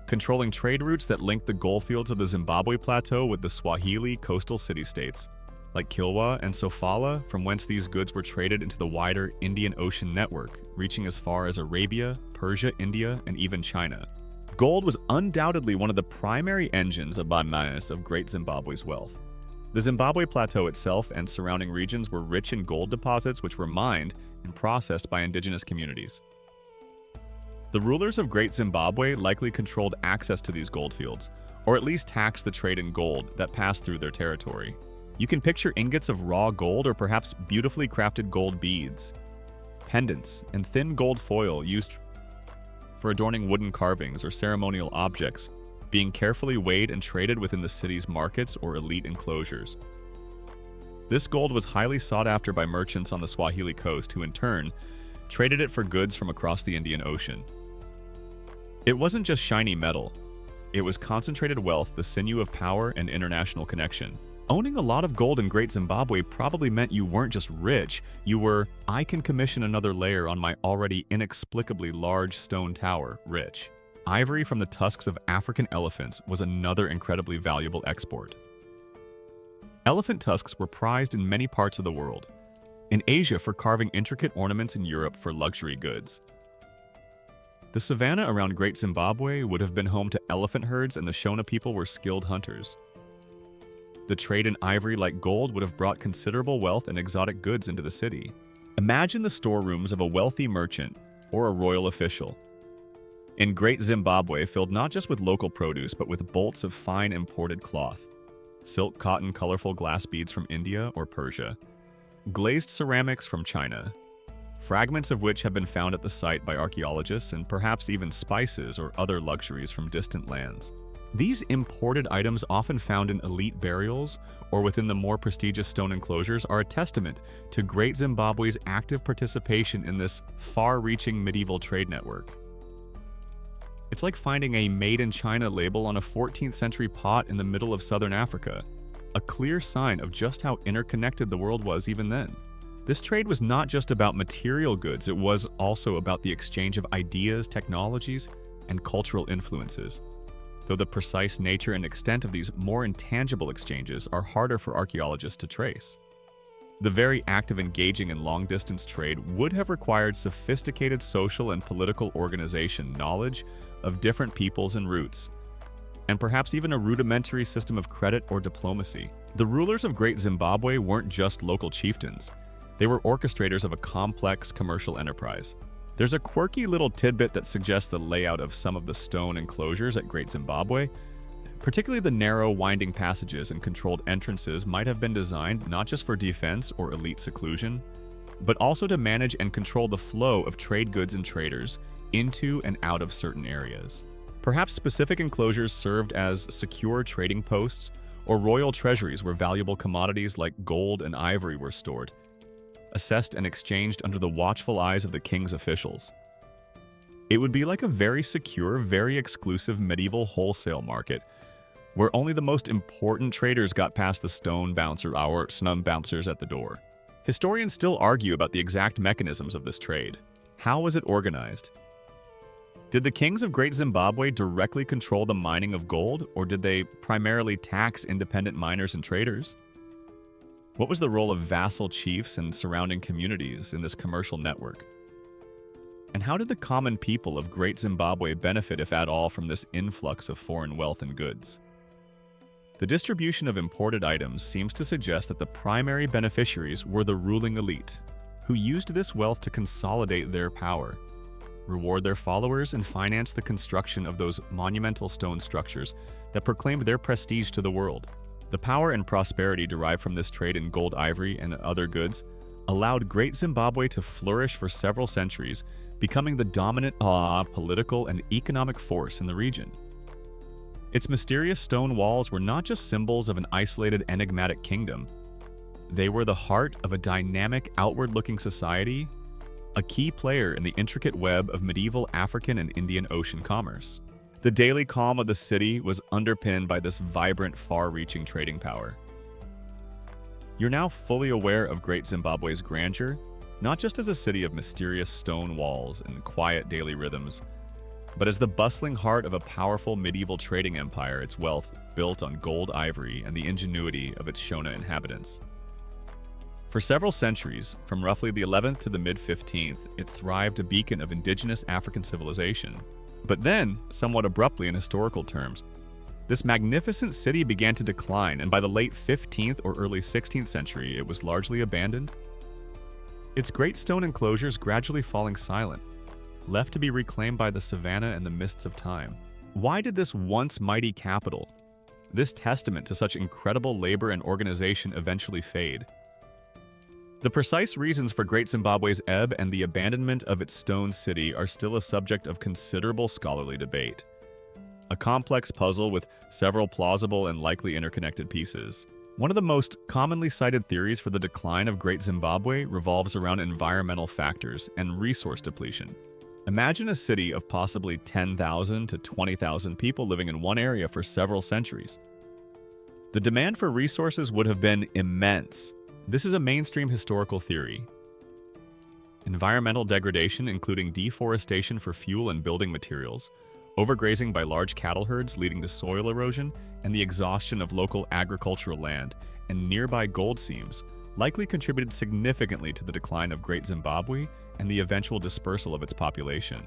A: controlling trade routes that linked the goldfields of the Zimbabwe Plateau with the Swahili coastal city-states, like Kilwa and Sofala, from whence these goods were traded into the wider Indian Ocean network, reaching as far as Arabia, Persia, India, and even China. Gold was undoubtedly one of the primary engines of Great Zimbabwe's wealth. The Zimbabwe Plateau itself and surrounding regions were rich in gold deposits which were mined and processed by indigenous communities. The rulers of Great Zimbabwe likely controlled access to these goldfields, or at least taxed the trade in gold that passed through their territory. You can picture ingots of raw gold or perhaps beautifully crafted gold beads, pendants, and thin gold foil used for adorning wooden carvings or ceremonial objects being carefully weighed and traded within the city's markets or elite enclosures. This gold was highly sought after by merchants on the Swahili coast who in turn traded it for goods from across the Indian Ocean. It wasn't just shiny metal. It was concentrated wealth, the sinew of power and international connection. Owning a lot of gold in Great Zimbabwe probably meant you weren't just rich, you were, I can commission another layer on my already inexplicably large stone tower, rich. Ivory from the tusks of African elephants was another incredibly valuable export. Elephant tusks were prized in many parts of the world. In Asia for carving intricate ornaments, in Europe for luxury goods. The savanna around Great Zimbabwe would have been home to elephant herds, and the Shona people were skilled hunters. The trade in ivory like gold would have brought considerable wealth and exotic goods into the city. Imagine the storerooms of a wealthy merchant or a royal official in Great Zimbabwe, filled not just with local produce but with bolts of fine imported cloth, silk, cotton, colorful glass beads from India or Persia, glazed ceramics from China, fragments of which have been found at the site by archaeologists, and perhaps even spices or other luxuries from distant lands. These imported items, often found in elite burials or within the more prestigious stone enclosures, are a testament to Great Zimbabwe's active participation in this far-reaching medieval trade network. It's like finding a Made in China label on a 14th century pot in the middle of southern Africa, a clear sign of just how interconnected the world was even then. This trade was not just about material goods, it was also about the exchange of ideas, technologies, and cultural influences. Though the precise nature and extent of these more intangible exchanges are harder for archaeologists to trace. The very act of engaging in long-distance trade would have required sophisticated social and political organization, knowledge of different peoples and routes, and perhaps even a rudimentary system of credit or diplomacy. The rulers of Great Zimbabwe weren't just local chieftains. They were orchestrators of a complex commercial enterprise. There's a quirky little tidbit that suggests the layout of some of the stone enclosures at Great Zimbabwe, particularly the narrow, winding passages and controlled entrances, might have been designed not just for defense or elite seclusion, but also to manage and control the flow of trade goods and traders into and out of certain areas. Perhaps specific enclosures served as secure trading posts or royal treasuries where valuable commodities like gold and ivory were stored, assessed and exchanged under the watchful eyes of the king's officials. It would be like a very secure, very exclusive medieval wholesale market, where only the most important traders got past the stone bouncer or snum bouncers at the door. Historians still argue about the exact mechanisms of this trade. How was it organized? Did the kings of Great Zimbabwe directly control the mining of gold, or did they primarily tax independent miners and traders? What was the role of vassal chiefs and surrounding communities in this commercial network? And how did the common people of Great Zimbabwe benefit, if at all, from this influx of foreign wealth and goods? The distribution of imported items seems to suggest that the primary beneficiaries were the ruling elite, who used this wealth to consolidate their power, reward their followers, and finance the construction of those monumental stone structures that proclaimed their prestige to the world. The power and prosperity derived from this trade in gold, ivory, and other goods allowed Great Zimbabwe to flourish for several centuries, becoming the dominant political and economic force in the region. Its mysterious stone walls were not just symbols of an isolated, enigmatic kingdom. They were the heart of a dynamic, outward-looking society, a key player in the intricate web of medieval African and Indian Ocean commerce. The daily calm of the city was underpinned by this vibrant, far-reaching trading power. You're now fully aware of Great Zimbabwe's grandeur, not just as a city of mysterious stone walls and quiet daily rhythms, but as the bustling heart of a powerful medieval trading empire, its wealth built on gold, ivory, and the ingenuity of its Shona inhabitants. For several centuries, from roughly the 11th to the mid-15th, it thrived a beacon of indigenous African civilization. But then, somewhat abruptly in historical terms, this magnificent city began to decline, and by the late 15th or early 16th century, it was largely abandoned. Its great stone enclosures gradually falling silent, left to be reclaimed by the savanna and the mists of time. Why did this once mighty capital, this testament to such incredible labor and organization, eventually fade? The precise reasons for Great Zimbabwe's ebb and the abandonment of its stone city are still a subject of considerable scholarly debate. A complex puzzle with several plausible and likely interconnected pieces. One of the most commonly cited theories for the decline of Great Zimbabwe revolves around environmental factors and resource depletion. Imagine a city of possibly 10,000 to 20,000 people living in one area for several centuries. The demand for resources would have been immense. This is a mainstream historical theory. Environmental degradation, including deforestation for fuel and building materials, overgrazing by large cattle herds leading to soil erosion, and the exhaustion of local agricultural land and nearby gold seams, likely contributed significantly to the decline of Great Zimbabwe and the eventual dispersal of its population.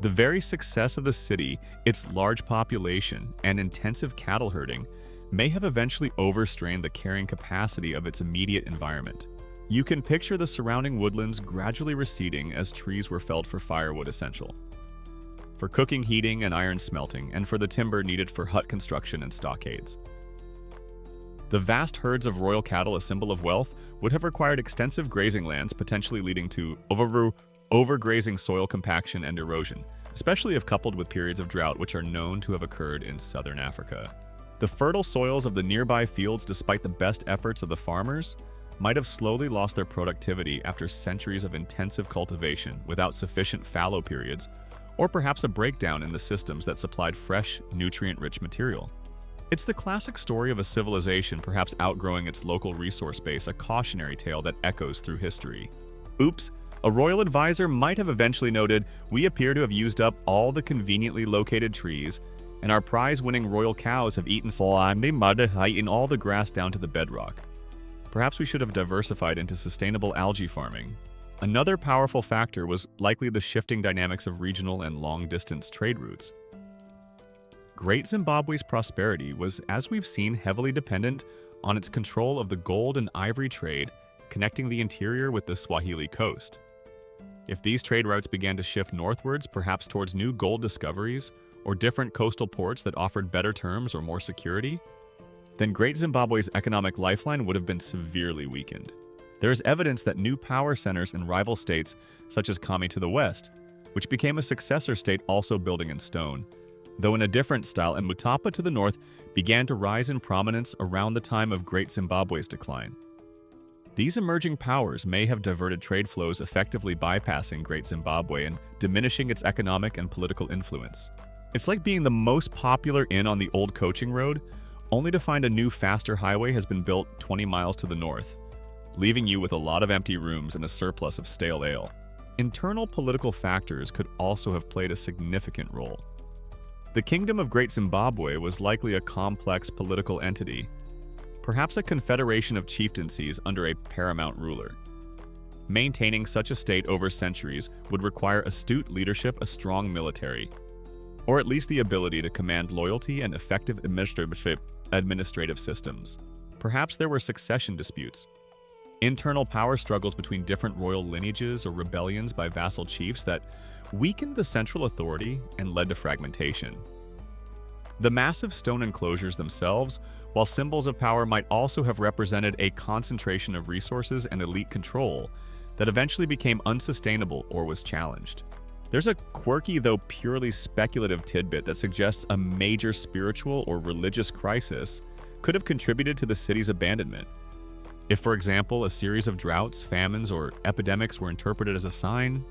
A: The very success of the city, its large population, and intensive cattle herding may have eventually overstrained the carrying capacity of its immediate environment. You can picture the surrounding woodlands gradually receding as trees were felled for firewood essential, for cooking, heating, and iron smelting, and for the timber needed for hut construction and stockades. The vast herds of royal cattle, a symbol of wealth, would have required extensive grazing lands, potentially leading to overgrazing, soil compaction, and erosion, especially if coupled with periods of drought which are known to have occurred in southern Africa. The fertile soils of the nearby fields, despite the best efforts of the farmers, might have slowly lost their productivity after centuries of intensive cultivation without sufficient fallow periods, or perhaps a breakdown in the systems that supplied fresh, nutrient-rich material. It's the classic story of a civilization perhaps outgrowing its local resource base, a cautionary tale that echoes through history. Oops, a royal advisor might have eventually noted, "We appear to have used up all the conveniently located trees, and our prize-winning royal cows have eaten slimy mud in all the grass down to the bedrock. Perhaps we should have diversified into sustainable algae farming." Another powerful factor was likely the shifting dynamics of regional and long-distance trade routes. Great Zimbabwe's prosperity was, as we've seen, heavily dependent on its control of the gold and ivory trade connecting the interior with the Swahili coast. If these trade routes began to shift northwards, perhaps towards new gold discoveries or different coastal ports that offered better terms or more security, then Great Zimbabwe's economic lifeline would have been severely weakened. There is evidence that new power centers in rival states, such as Kami to the west, which became a successor state also building in stone, though in a different style, and Mutapa to the north began to rise in prominence around the time of Great Zimbabwe's decline. These emerging powers may have diverted trade flows, effectively bypassing Great Zimbabwe and diminishing its economic and political influence. It's like being the most popular inn on the old coaching road, only to find a new, faster highway has been built 20 miles to the north, leaving you with a lot of empty rooms and a surplus of stale ale. Internal political factors could also have played a significant role. The Kingdom of Great Zimbabwe was likely a complex political entity, perhaps a confederation of chieftaincies under a paramount ruler. Maintaining such a state over centuries would require astute leadership, a strong military, or at least the ability to command loyalty and effective administrative systems. Perhaps there were succession disputes, internal power struggles between different royal lineages, or rebellions by vassal chiefs that weakened the central authority and led to fragmentation. The massive stone enclosures themselves, while symbols of power, might also have represented a concentration of resources and elite control that eventually became unsustainable or was challenged. There's a quirky, though purely speculative tidbit that suggests a major spiritual or religious crisis could have contributed to the city's abandonment. If, for example, a series of droughts, famines, or epidemics were interpreted as a sign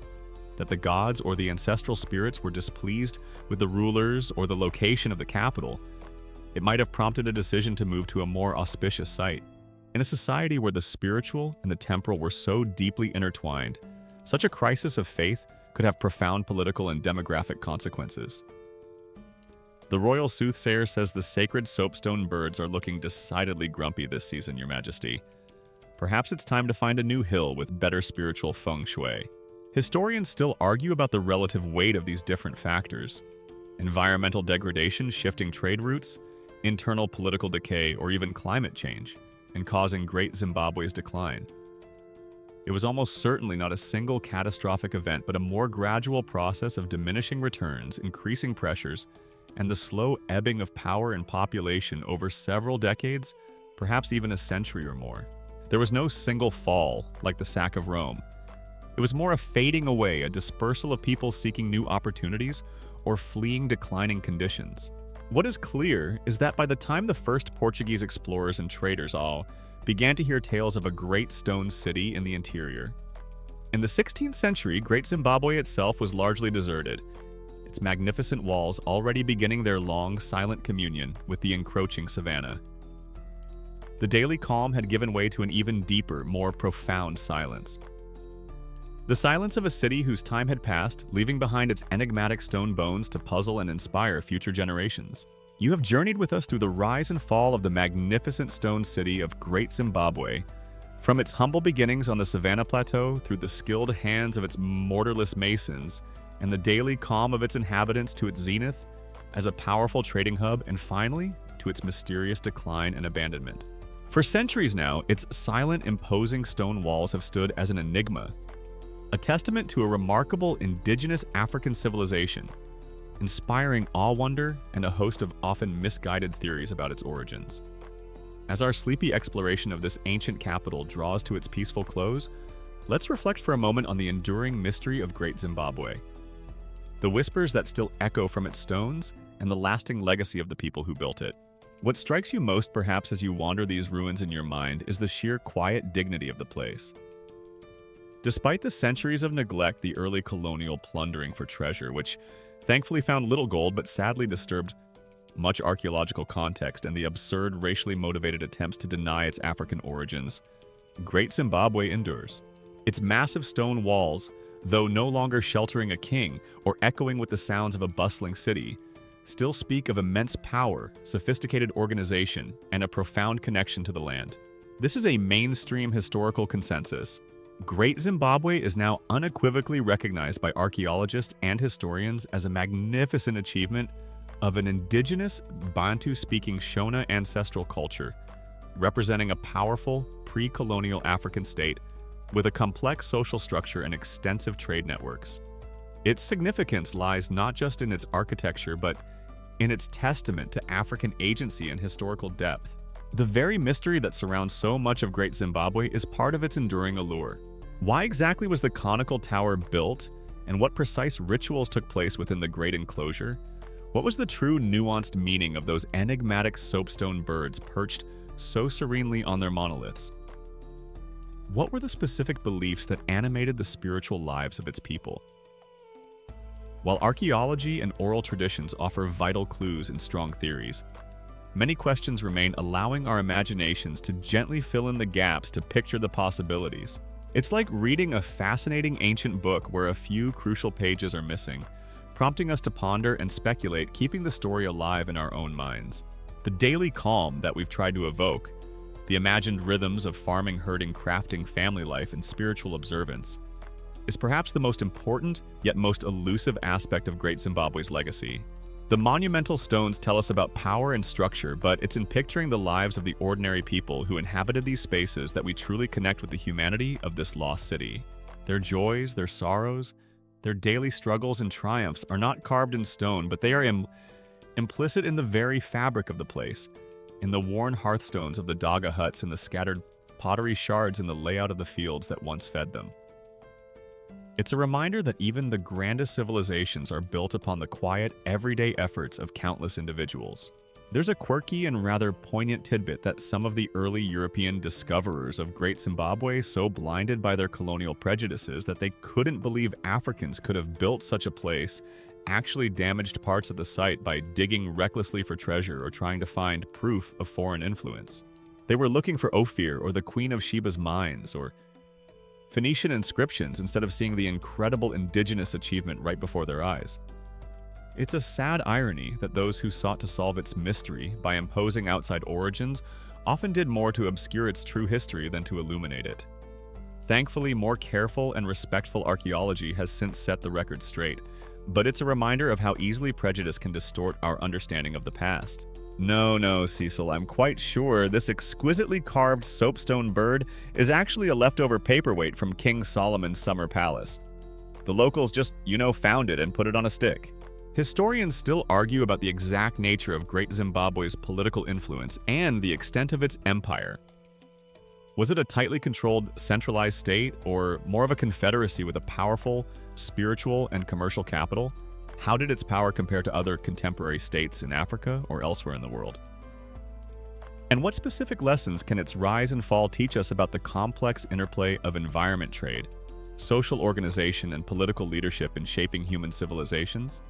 A: that the gods or the ancestral spirits were displeased with the rulers or the location of the capital, it might have prompted a decision to move to a more auspicious site. In a society where the spiritual and the temporal were so deeply intertwined, such a crisis of faith could have profound political and demographic consequences. The royal soothsayer says the sacred soapstone birds are looking decidedly grumpy this season, Your Majesty. Perhaps it's time to find a new hill with better spiritual feng shui. Historians still argue about the relative weight of these different factors: environmental degradation shifting trade routes, internal political decay, or even climate change, and causing Great Zimbabwe's decline. It was almost certainly not a single catastrophic event, but a more gradual process of diminishing returns, increasing pressures, and the slow ebbing of power and population over several decades, perhaps even a century or more. There was no single fall like the sack of Rome. It was more a fading away, a dispersal of people seeking new opportunities or fleeing declining conditions. What is clear is that by the time the first Portuguese explorers and traders all began to hear tales of a great stone city in the interior, in the 16th century, Great Zimbabwe itself was largely deserted, its magnificent walls already beginning their long, silent communion with the encroaching savanna. The daily calm had given way to an even deeper, more profound silence. The silence of a city whose time had passed, leaving behind its enigmatic stone bones to puzzle and inspire future generations. You have journeyed with us through the rise and fall of the magnificent stone city of Great Zimbabwe, from its humble beginnings on the Savannah Plateau through the skilled hands of its mortarless masons and the daily calm of its inhabitants to its zenith as a powerful trading hub, and finally to its mysterious decline and abandonment. For centuries now, its silent, imposing stone walls have stood as an enigma, a testament to a remarkable indigenous African civilization, inspiring awe-wonder and a host of often misguided theories about its origins. As our sleepy exploration of this ancient capital draws to its peaceful close, let's reflect for a moment on the enduring mystery of Great Zimbabwe, the whispers that still echo from its stones, and the lasting legacy of the people who built it. What strikes you most, perhaps, as you wander these ruins in your mind is the sheer quiet dignity of the place. Despite the centuries of neglect, the early colonial plundering for treasure, which thankfully found little gold but sadly disturbed much archaeological context, and the absurd racially motivated attempts to deny its African origins, Great Zimbabwe endures. Its massive stone walls, though no longer sheltering a king or echoing with the sounds of a bustling city, still speak of immense power, sophisticated organization, and a profound connection to the land. This is a mainstream historical consensus. Great Zimbabwe is now unequivocally recognized by archaeologists and historians as a magnificent achievement of an indigenous Bantu-speaking Shona ancestral culture, representing a powerful pre-colonial African state with a complex social structure and extensive trade networks. Its significance lies not just in its architecture, but in its testament to African agency and historical depth. The very mystery that surrounds so much of Great Zimbabwe is part of its enduring allure. Why exactly was the conical tower built, and what precise rituals took place within the great enclosure? What was the true nuanced meaning of those enigmatic soapstone birds perched so serenely on their monoliths? What were the specific beliefs that animated the spiritual lives of its people? While archaeology and oral traditions offer vital clues and strong theories, many questions remain, allowing our imaginations to gently fill in the gaps to picture the possibilities. It's like reading a fascinating ancient book where a few crucial pages are missing, prompting us to ponder and speculate, keeping the story alive in our own minds. The daily calm that we've tried to evoke, the imagined rhythms of farming, herding, crafting, family life, and spiritual observance, is perhaps the most important yet most elusive aspect of Great Zimbabwe's legacy. The monumental stones tell us about power and structure, but it's in picturing the lives of the ordinary people who inhabited these spaces that we truly connect with the humanity of this lost city. Their joys, their sorrows, their daily struggles and triumphs are not carved in stone, but they are implicit in the very fabric of the place, in the worn hearthstones of the Daga huts and the scattered pottery shards in the layout of the fields that once fed them. It's a reminder that even the grandest civilizations are built upon the quiet, everyday efforts of countless individuals. There's a quirky and rather poignant tidbit that some of the early European discoverers of Great Zimbabwe, so blinded by their colonial prejudices that they couldn't believe Africans could have built such a place, actually damaged parts of the site by digging recklessly for treasure or trying to find proof of foreign influence. They were looking for Ophir or the Queen of Sheba's mines or Phoenician inscriptions instead of seeing the incredible indigenous achievement right before their eyes. It's a sad irony that those who sought to solve its mystery by imposing outside origins often did more to obscure its true history than to illuminate it. Thankfully, more careful and respectful archaeology has since set the record straight, but it's a reminder of how easily prejudice can distort our understanding of the past. No, Cecil, I'm quite sure this exquisitely carved soapstone bird is actually a leftover paperweight from King Solomon's summer palace. The locals just, found it and put it on a stick. Historians still argue about the exact nature of Great Zimbabwe's political influence and the extent of its empire. Was it a tightly controlled, centralized state, or more of a confederacy with a powerful, spiritual, and commercial capital? How did its power compare to other contemporary states in Africa or elsewhere in the world? And what specific lessons can its rise and fall teach us about the complex interplay of environment trade, social organization, and political leadership in shaping human civilizations?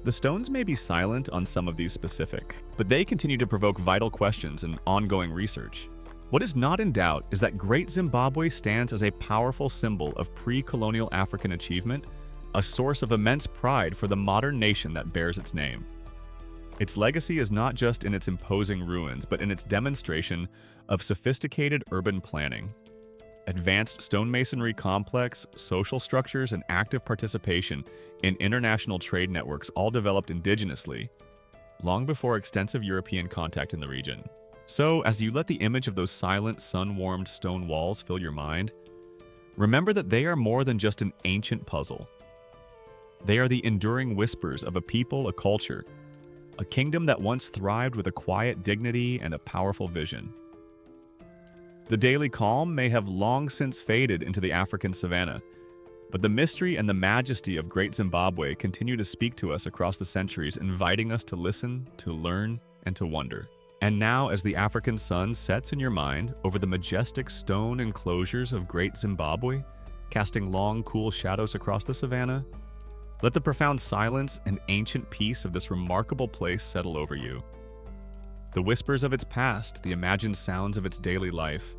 A: The stones may be silent on some of these specific, but they continue to provoke vital questions and ongoing research. What is not in doubt is that Great Zimbabwe stands as a powerful symbol of pre-colonial African achievement, a source of immense pride for the modern nation that bears its name. Its legacy is not just in its imposing ruins, but in its demonstration of sophisticated urban planning, advanced stonemasonry complex, social structures, and active participation in international trade networks all developed indigenously, long before extensive European contact in the region. So, as you let the image of those silent, sun-warmed stone walls fill your mind, remember that they are more than just an ancient puzzle. They are the enduring whispers of a people, a culture, a kingdom that once thrived with a quiet dignity and a powerful vision. The daily calm may have long since faded into the African savanna, but the mystery and the majesty of Great Zimbabwe continue to speak to us across the centuries, inviting us to listen, to learn, and to wonder. And now, as the African sun sets in your mind over the majestic stone enclosures of Great Zimbabwe, casting long, cool shadows across the savanna, let the profound silence and ancient peace of this remarkable place settle over you. The whispers of its past, the imagined sounds of its daily life,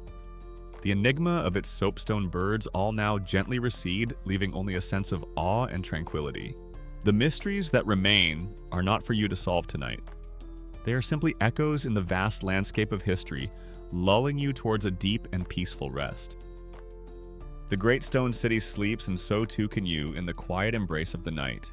A: the enigma of its soapstone birds all now gently recede, leaving only a sense of awe and tranquility. The mysteries that remain are not for you to solve tonight. They are simply echoes in the vast landscape of history, lulling you towards a deep and peaceful rest. The great stone city sleeps, and so too can you in the quiet embrace of the night.